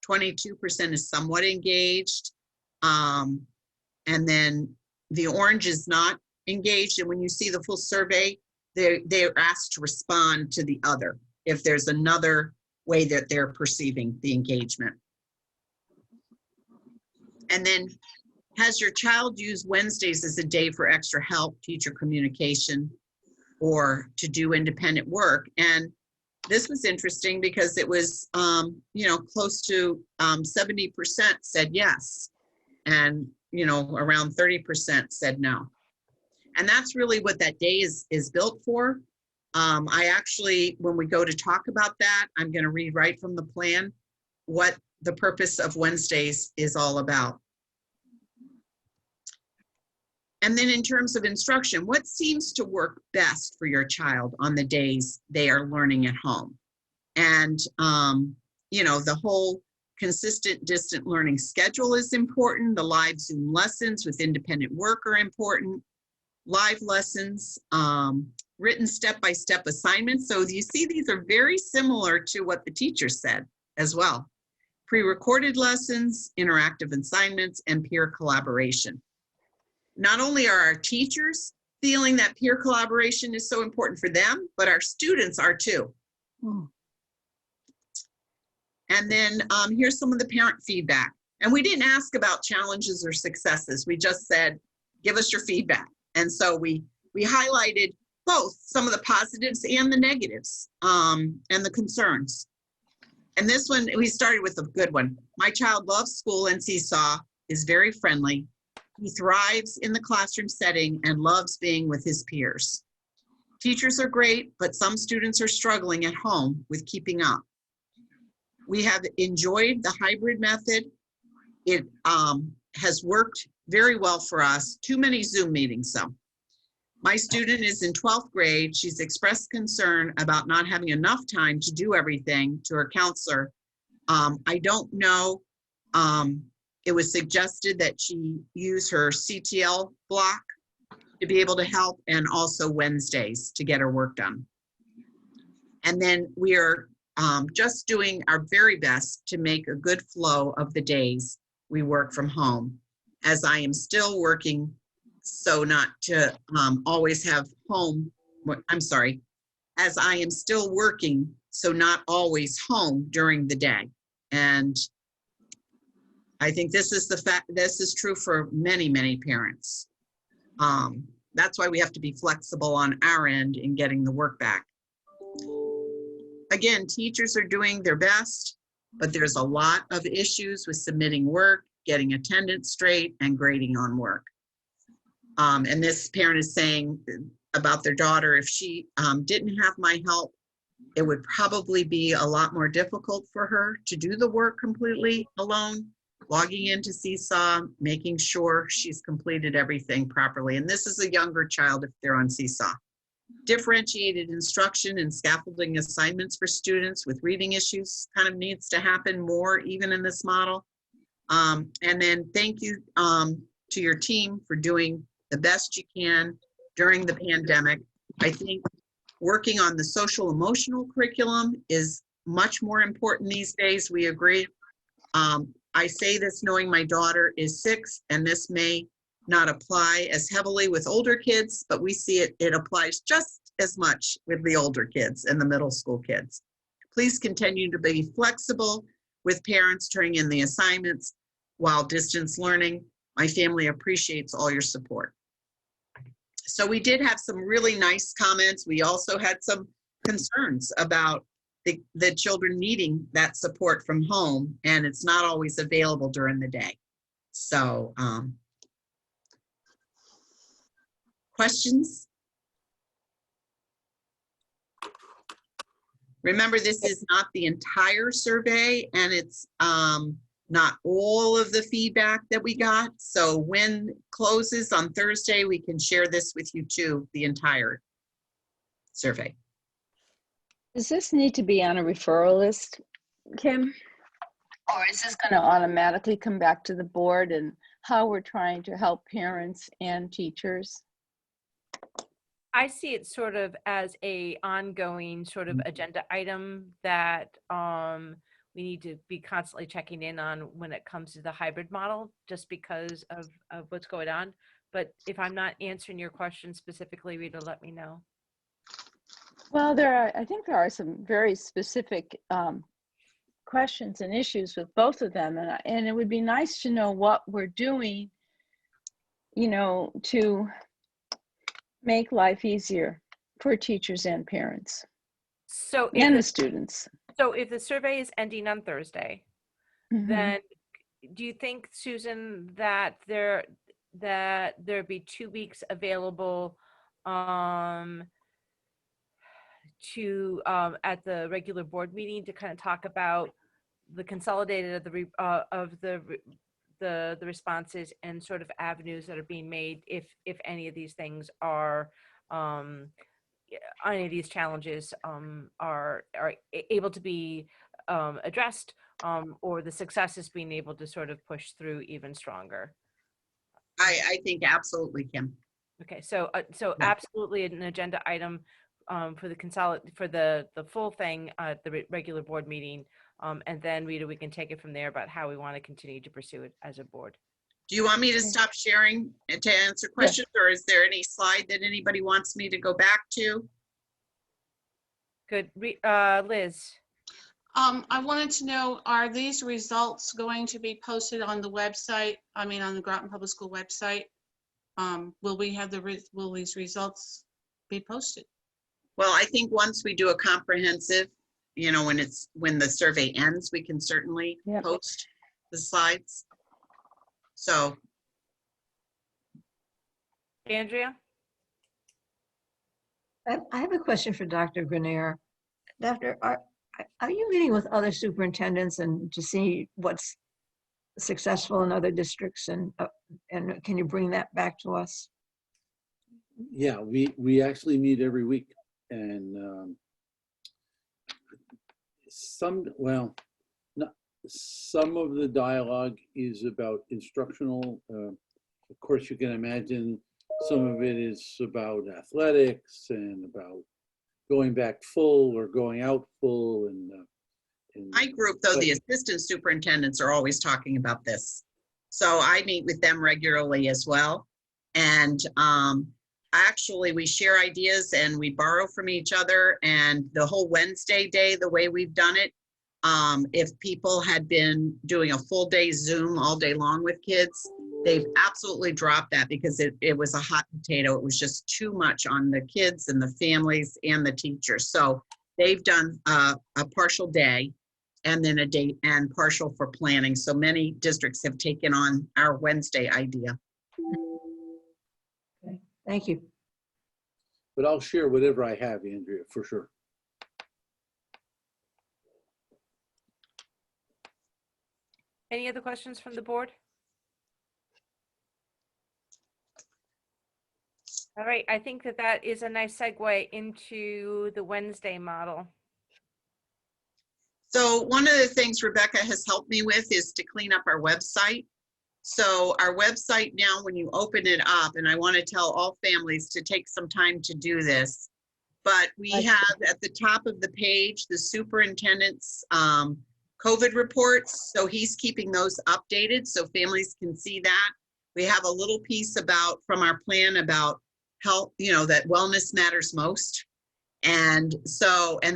22% is somewhat engaged. And then the orange is not engaged. And when you see the full survey, they're asked to respond to the other if there's another way that they're perceiving the engagement. And then, has your child used Wednesdays as a day for extra help, teacher communication, or to do independent work? And this was interesting because it was, close to 70% said yes. And, around 30% said no. And that's really what that day is built for. I actually, when we go to talk about that, I'm going to read right from the plan what the purpose of Wednesdays is all about. And then in terms of instruction, what seems to work best for your child on the days they are learning at home? And, the whole consistent distant learning schedule is important. The live Zoom lessons with independent work are important. Live lessons, written step-by-step assignments. So you see, these are very similar to what the teacher said as well. pre-recorded lessons, interactive assignments, and peer collaboration. Not only are our teachers feeling that peer collaboration is so important for them, but our students are too. And then here's some of the parent feedback. And we didn't ask about challenges or successes. We just said, give us your feedback. And so we highlighted both some of the positives and the negatives and the concerns. And this one, we started with a good one. My child loves school and Seesaw, is very friendly. He thrives in the classroom setting and loves being with his peers. Teachers are great, but some students are struggling at home with keeping up. We have enjoyed the hybrid method. It has worked very well for us. Too many Zoom meetings, though. My student is in 12th grade. She's expressed concern about not having enough time to do everything to her counselor. I don't know. It was suggested that she use her CTL block to be able to help, and also Wednesdays to get her work done. And then we are just doing our very best to make a good flow of the days we work from home, as I am still working, so not to always have home, as I am still working, so not always home during the day. And I think this is the fact, this is true for many, many parents. That's why we have to be flexible on our end in getting the work back. Again, teachers are doing their best, but there's a lot of issues with submitting work, getting attendance straight, and grading on work. And this parent is saying about their daughter, if she didn't have my help, it would probably be a lot more difficult for her to do the work completely alone, logging into Seesaw, making sure she's completed everything properly. And this is a younger child if they're on Seesaw. Differentiated instruction and scaffolding assignments for students with reading issues kind of needs to happen more even in this model. And then thank you to your team for doing the best you can during the pandemic. I think working on the social emotional curriculum is much more important these days. We agree. I say this knowing my daughter is 6, and this may not apply as heavily with older kids, but we see it applies just as much with the older kids and the middle school kids. Please continue to be flexible with parents turning in the assignments while distance learning. My family appreciates all your support. So we did have some really nice comments. We also had some concerns about the children needing that support from home, and it's not always available during the day. So questions? Remember, this is not the entire survey, and it's not all of the feedback that we got. So when it closes on Thursday, we can share this with you too, the entire survey. Does this need to be on a referral list, Kim? Or is this going to automatically come back to the board, and how we're trying to help parents and teachers? I see it sort of as a ongoing sort of agenda item that we need to be constantly checking in on when it comes to the hybrid model, just because of what's going on. But if I'm not answering your question specifically, Rita, let me know. Well, I think there are some very specific questions and issues with both of them, and it would be nice to know what we're doing, you know, to make life easier for teachers and parents, so and the students. So if the survey is ending on Thursday, then do you think, Susan, that there'd be 2 weeks available to at the regular board meeting to kind of talk about the consolidated of the responses and sort of avenues that are being made if any of these things are any of these challenges are able to be addressed, or the successes being able to sort of push through even stronger? I think absolutely, Kim. Okay, so absolutely an agenda item for the full thing at the regular board meeting And then Rita, we can take it from there about how we want to continue to pursue it as a board. Do you want me to stop sharing to answer questions, or is there any slide that anybody wants me to go back to? Good. Liz? I wanted to know, are these results going to be posted on the website? I mean, on the Groton Public School website? Will we have will these results be posted? Well, I think once we do a comprehensive, you know, when the survey ends, we can certainly Yep. post the slides. So, Andrea? I have a question for Dr. Grenier. Doctor, are you meeting with other superintendents and to see what's successful in other districts, and can you bring that back to us? Yeah, we actually meet every week, and some of the dialogue is about instructional. Of course, you can imagine some of it is about athletics and about going back full or going out full. And my group, though, the assistant superintendents are always talking about this. So I meet with them regularly as well. And actually, we share ideas and we borrow from each other. And the whole Wednesday day, the way we've done it, if people had been doing a full day Zoom all day long with kids, they've absolutely dropped that because it was a hot potato. It was just too much on the kids and the families and the teachers. So they've done a partial day and then a day and partial for planning. So many districts have taken on our Wednesday idea. Okay, thank you. but I'll share whatever I have, Andrea, for sure. Any other questions from the board? All right, I think that is a nice segue into the Wednesday model. So one of the things Rebecca has helped me with is to clean up our website. So our website now, when you open it up, and I want to tell all families to take some time to do this, but we have at the top of the page, the superintendent's COVID reports. So he's keeping those updated so families can see that. We have a little piece from our plan about health, that wellness matters most. And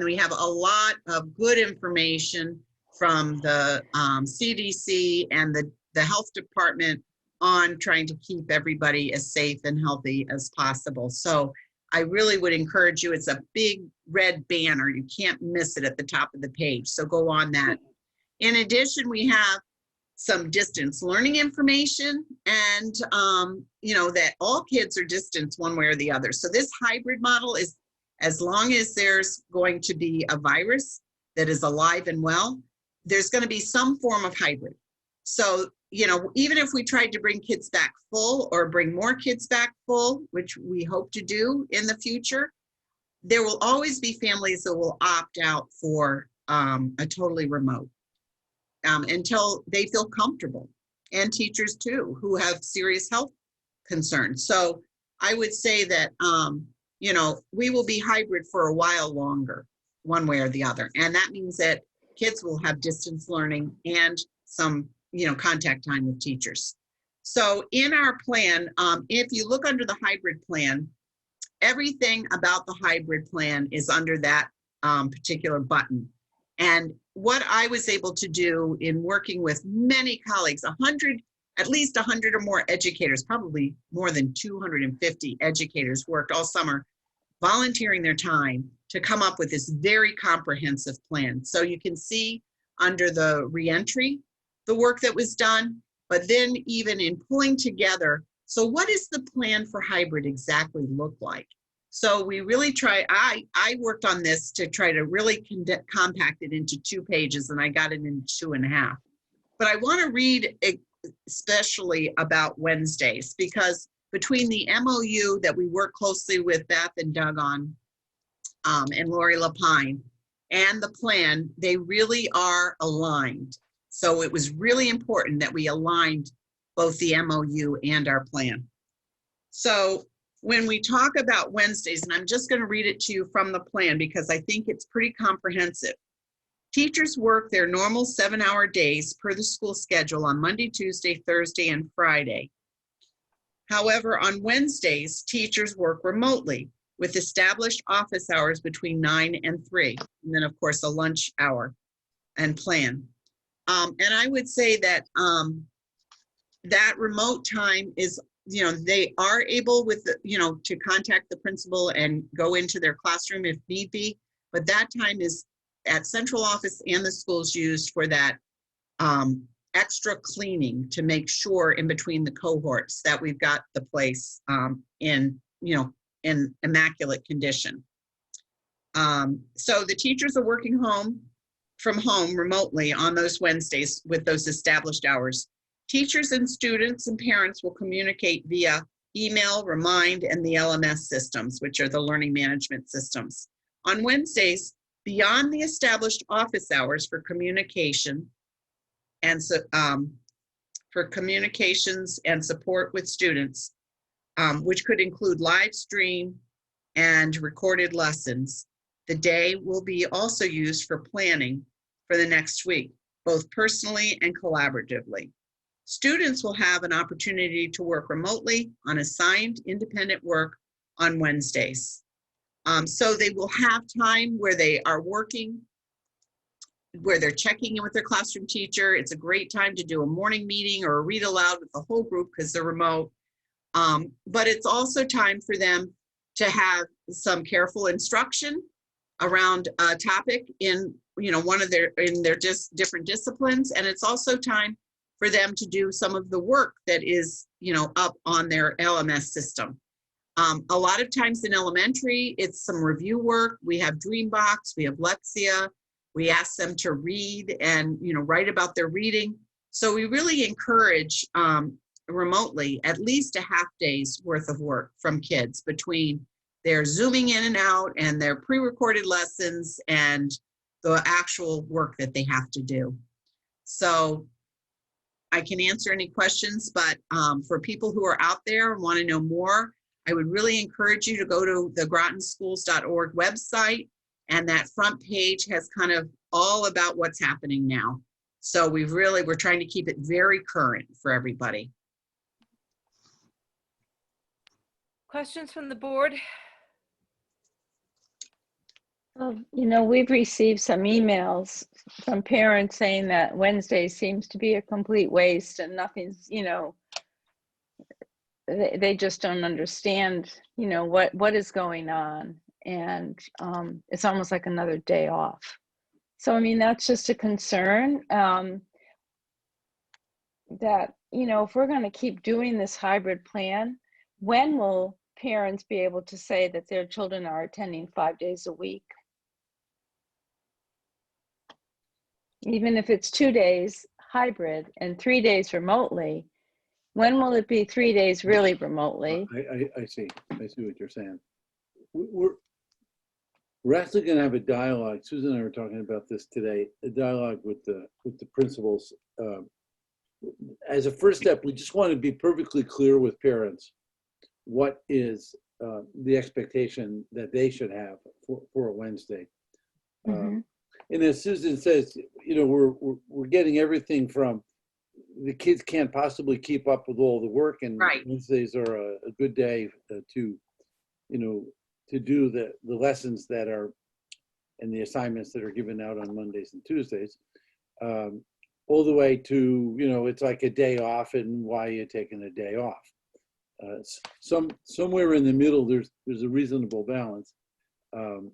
we have a lot of good information from the CDC and the health department on trying to keep everybody as safe and healthy as possible. So I really would encourage you, it's a big red banner. You can't miss it at the top of the page. So go on that. In addition, we have some distance learning information and, that all kids are distance one way or the other. So this hybrid model is, as long as there's going to be a virus that is alive and well, there's going to be some form of hybrid. So, even if we tried to bring kids back full or bring more kids back full, which we hope to do in the future, there will always be families that will opt out for a totally remote until they feel comfortable, and teachers too, who have serious health concerns. So I would say that, we will be hybrid for a while longer, one way or the other. And that means that kids will have distance learning and some, contact time with teachers. So in our plan, if you look under the hybrid plan, everything about the hybrid plan is under that particular button. And what I was able to do in working with many colleagues, at least 100 or more educators, probably more than 250 educators worked all summer volunteering their time to come up with this very comprehensive plan. So you can see under the reentry, the work that was done, but then even in pulling together, so what does the plan for hybrid exactly look like? So we really I worked on this to try to really compact it into 2 pages, and I got it into 2.5. But I want to read especially about Wednesdays, because between the MOU that we work closely with Beth and Doug on, and Lori Lapine, and the plan, they really are aligned. So it was really important that we aligned both the MOU and our plan. So when we talk about Wednesdays, and I'm just going to read it to you from the plan because I think it's pretty comprehensive. Teachers work their normal 7-hour days per the school schedule on Monday, Tuesday, Thursday, and Friday. However, on Wednesdays, teachers work remotely with established office hours between 9 and 3, and then of course a lunch hour and plan. And I would say that that remote time is, they are able with, to contact the principal and go into their classroom if need be, but that time is at central office and the schools used for that extra cleaning to make sure in between the cohorts that we've got the place in immaculate condition. So the teachers are working from home remotely on those Wednesdays with those established hours. Teachers and students and parents will communicate via email, Remind, and the LMS systems, which are the learning management systems. On Wednesdays, beyond the established office hours for communication and for communications and support with students, which could include live stream and recorded lessons, the day will be also used for planning for the next week, both personally and collaboratively. Students will have an opportunity to work remotely on assigned independent work on Wednesdays. So they will have time where they are working, where they're checking in with their classroom teacher. It's a great time to do a morning meeting or a read aloud with the whole group because they're remote. But it's also time for them to have some careful instruction around a topic in their just different disciplines. And it's also time for them to do some of the work that is up on their LMS system. A lot of times in elementary, it's some review work. We have Dreambox, we have Lexia. We ask them to read and write about their reading. So we really encourage remotely at least a half day's worth of work from kids between their zooming in and out and their pre-recorded lessons and the actual work that they have to do. So I can answer any questions, but for people who are out there and want to know more, I would really encourage you to go to the grotonschools.org website, and that front page has kind of all about what's happening now. So we're trying to keep it very current for everybody. Questions from the board? Well, we've received some emails from parents saying that Wednesday seems to be a complete waste and nothing's, they just don't understand, what is going on. And it's almost like another day off. So, that's just a concern that, if we're going to keep doing this hybrid plan, when will parents be able to say that their children are attending 5 days a week? Even if it's 2 days hybrid and 3 days remotely, when will it be 3 days really remotely? I see what you're saying. We're actually going to have a dialogue. Susan and I were talking about this today, a dialogue with the principals. As a first step, we just want to be perfectly clear with parents what is the expectation that they should have for a Wednesday. Mm-hmm. And as Susan says, we're getting everything from the kids can't possibly keep up with all the work, and right. Wednesdays are a good day to do the lessons that are and the assignments that are given out on Mondays and Tuesdays, all the way to it's like a day off, and why you're taking a day off. Somewhere in the middle, there's a reasonable balance. But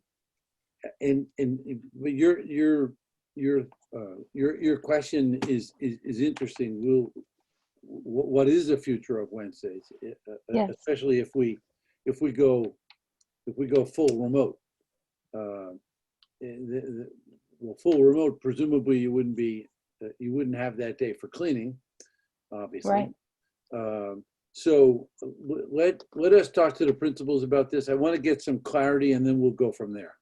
your question is interesting. What is the future of Wednesdays, Yes. especially if we go full remote? Full remote, presumably you wouldn't have that day for cleaning, obviously. Right. So let us talk to the principals about this. I want to get some clarity, and then we'll go from there.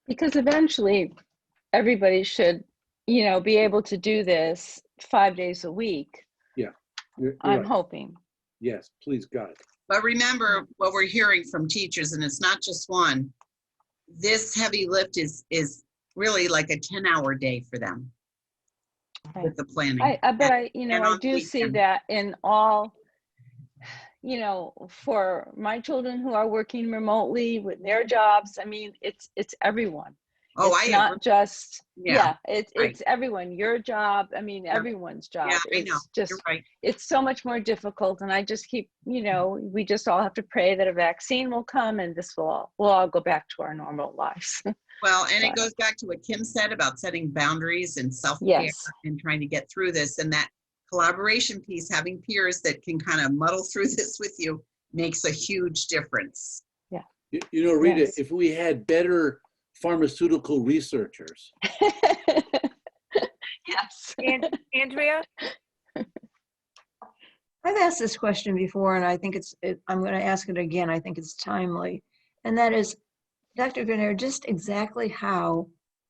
Because eventually everybody should, be able to do this 5 days a week. Yeah. You're I'm right. hoping. Yes, please, God. But remember what we're hearing from teachers, and it's not just one. This heavy lift is really like a 10-hour day for them with the planning. But I, you know, And I on the do see weekend. that in all, you know, for my children who are working remotely with their jobs, I mean, it's everyone. Oh, It's I not agree. just, Yeah, it's right. everyone, your job, I mean, Yeah. everyone's job. Yeah, I know. It's just, You're right. it's so much more difficult. And I just keep, you know, we just all have to pray that a vaccine will come and this we'll all go back to our normal lives. Well, and it But- goes back to what Kim said about setting boundaries and self-care Yes. and trying to get through this, and that collaboration piece, having peers that can kind of muddle through this with you makes a huge difference. You know, Rita, Yes. if we had better pharmaceutical researchers. Yes. And Andrea? I've asked this question before, and I think I'm going to ask it again. I think it's timely. And that is, Dr. Grenier, just exactly how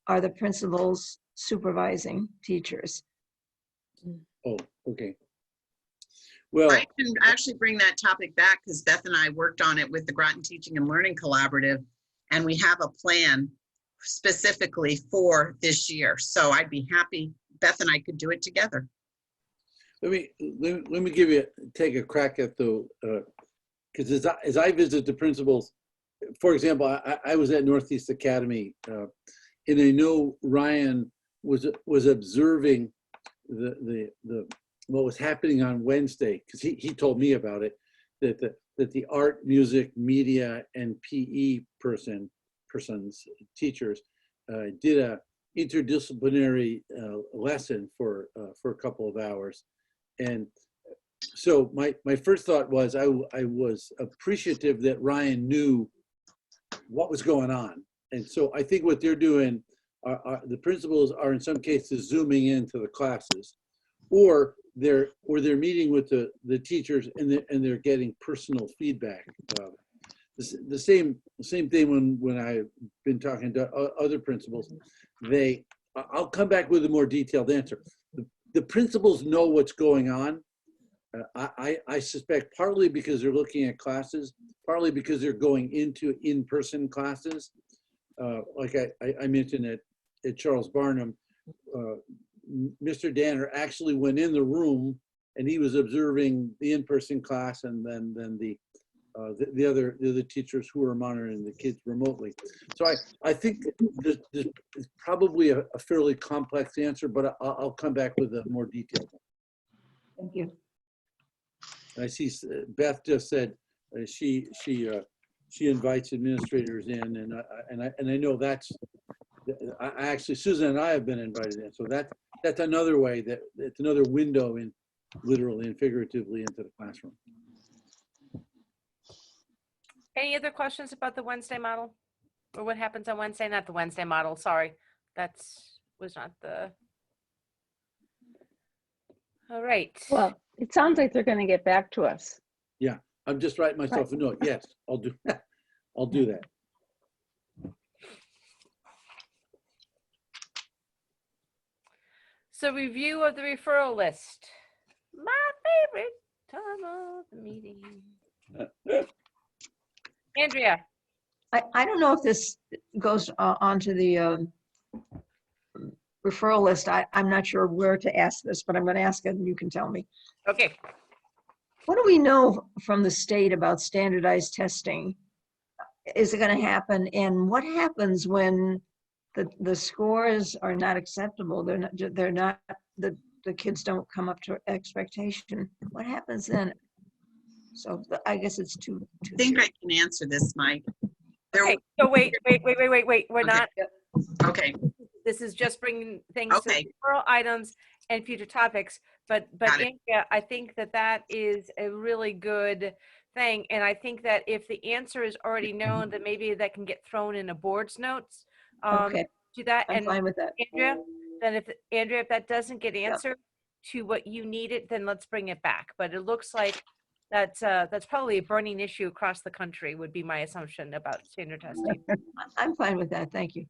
are the principals supervising teachers? Oh, okay. Well, I can actually bring that topic back because Beth and I worked on it with the Groton Teaching and Learning Collaborative, and we have a plan specifically for this year. So I'd be happy, Beth and I could do it together. let me take a crack at the, because as I visit the principals, for example, I was at Northeast Academy, and I know Ryan was observing the what was happening on Wednesday, because he told me about it, that the art, music, media, and PE teachers did a interdisciplinary lesson for a couple of hours. And so my first thought was I was appreciative that Ryan knew what was going on. And so I think what they're doing, the principals are in some cases zooming into the classes, or they're meeting with the teachers and they're getting personal feedback. The same thing when I've been talking to other principals. I'll come back with a more detailed answer. The principals know what's going on. I suspect partly because they're looking at classes, partly because they're going into in-person classes. Like I mentioned at Charles Barnum, Mr. Danner actually went in the room and he was observing the in-person class, and then the other teachers who were monitoring the kids remotely. So I think this is probably a fairly complex answer, but I'll come back with a more detailed one. Thank you. I see Beth just said she invites administrators in, and I know that's actually Susan and I have been invited in, so that's another way that it's another window in literally and figuratively into the classroom. Any other questions about the Wednesday model? Or what happens on Wednesday? Not the Wednesday model, sorry. Was not the. All right. Well, it sounds like they're going to get back to us. Yeah, I'm just writing myself a note. Yes, I'll do that. I'll do that. So review of the referral list. My favorite time of the meeting. Andrea. I don't know if this goes onto the referral list. I'm not sure where to ask this, but I'm going to ask it and you can tell me. Okay. What do we know from the state about standardized testing? Is it going to happen? And what happens when the scores are not acceptable? They're not the kids don't come up to expectation. What happens then? So I guess it's two. I think I can answer this, Mike. Okay, so wait. We're Okay. not, Okay, this is just bringing things to Okay. referral items and future topics. But Got it. Andrea, I think that is a really good thing. And I think that if the answer is already known, then maybe that can get thrown in a board's notes. Okay, Do that. I'm And fine with that. Andrea, if that doesn't get answered to what you needed, then let's bring it back. But it looks like that's probably a burning issue across the country, would be my assumption about standard testing. I'm fine with that. Thank you.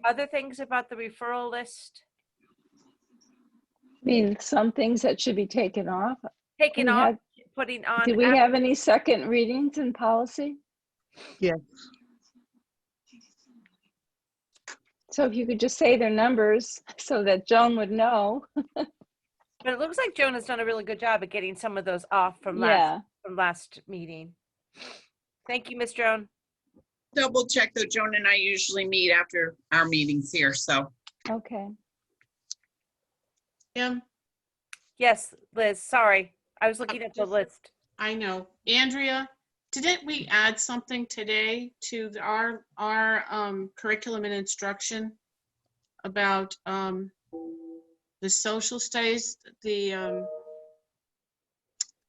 Other things about the referral list? I mean, some things that should be taken off. Taking We off, had- putting on. Do we have any second readings in policy? Yes. So if you could just say their numbers so that Joan would know. But it looks like Joan has done a really good job at getting some of those off from Yeah. last meeting. Thank you, Miss Joan. Double check though, Joan and I usually meet after our meetings here, so. Okay. Kim, Yes, Liz, sorry. I was looking at the Just- list. I know. Andrea, didn't we add something today to our curriculum and instruction about the social studies,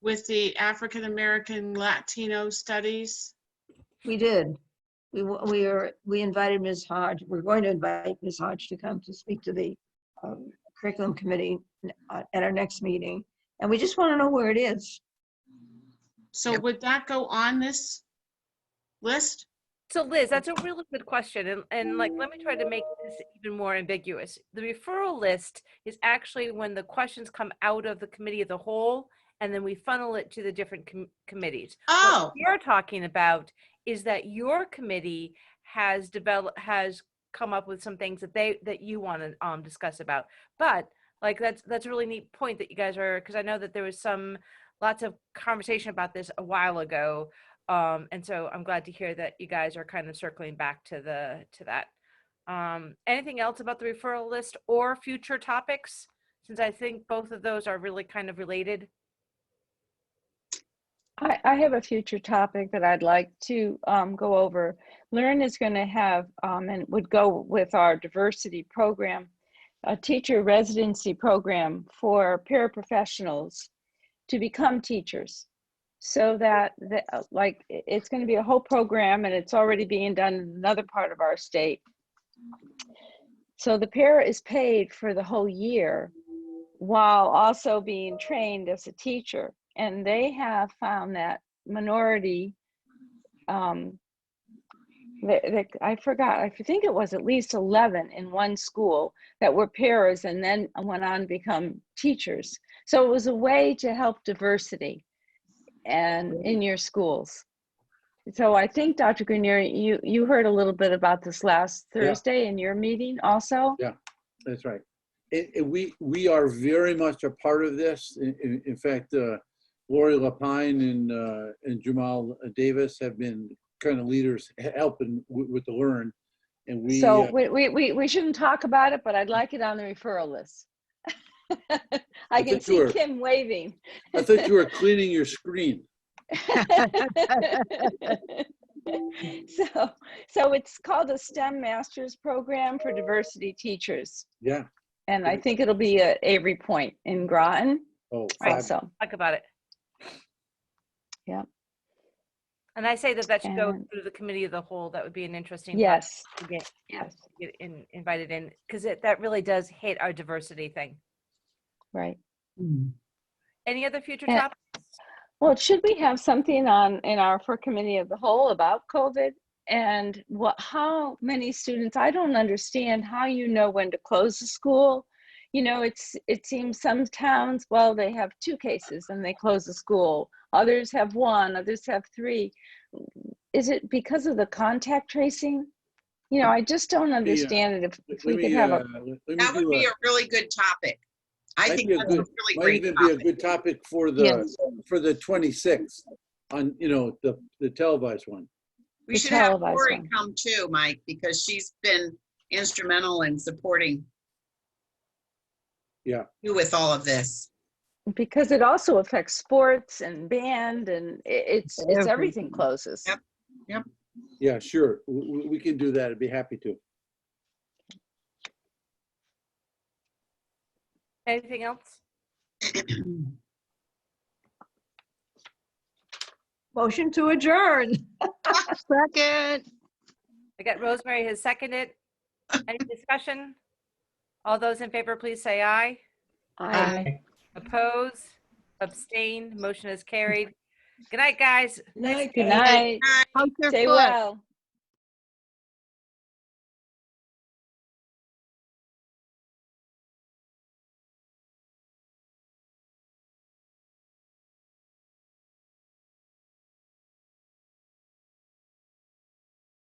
with the African American Latino studies? We did. We invited Ms. Hodge. We're going to invite Ms. Hodge to come to speak to the curriculum committee at our next meeting. And we just want to know where it is. So Yep. would that go on this list? So Liz, that's a really good question. And like, let me try to make this even more ambiguous. The referral list is actually when the questions come out of the committee of the whole, and then we funnel it to the different committees. Oh, What we are talking about is that your committee has come up with some things that you want to discuss about. But like, that's a really neat point that you guys are, because I know that there was lots of conversation about this a while ago. And so I'm glad to hear that you guys are kind of circling back to that. Anything else about the referral list or future topics? Since I think both of those are really kind of related. I have a future topic that I'd like to go over. Learn is going to have, and would go with our diversity program, a teacher residency program for paraprofessionals to become teachers. So that, like, it's going to be a whole program, and it's already being done in another part of our state. So the para is paid for the whole year while also being trained as a teacher. And they have found that minority, I forgot, I think it was at least 11 in one school that were paras and then went on to become teachers. So it was a way to help diversity and in your schools. So I think, Dr. Grenier, you heard a little bit about this last Thursday in your meeting also? Yeah, that's right. We are very much a part of this. In fact, Lori Lapine and Jamal Davis have been kind of leaders helping with the Learn. And we shouldn't talk about it, but I'd like it on the referral list. I can see Kim waving. I thought you were cleaning your screen. So it's called a STEM Masters Program for Diversity Teachers. Yeah. And I think it'll be at Avery Point in Groton. Oh, also. Talk about it. Yeah. And I say that should go through the committee of the whole. That would be an interesting yes to get, yes get invited in, because that really does hit our diversity thing. Right. Any other future topics? Well, should we have something in our for committee of the whole about COVID and how many students? I don't understand how you know when to close the school. You know, it seems some towns, well, they have 2 cases and they close the school. Others have 1, others have 3. Is it because of the contact tracing? You know, I just don't understand it. If we could have that would be a really good topic. I think that's a really might great even topic. be a good topic for the 26th on, you know, the televised one. We should have Lori come too, Mike, because she's been instrumental in supporting you with all of this. Because it also affects sports and band, and it's everything closes. Yep. Yeah, sure. We can do that. I'd be happy to. Anything else? Motion to adjourn. Second. I got Rosemary has seconded. Any discussion? All those in favor, please say aye. Aye. Oppose, abstain, motion is carried. Good night, guys. Night, Good guys. night. How's your Stay foot? well.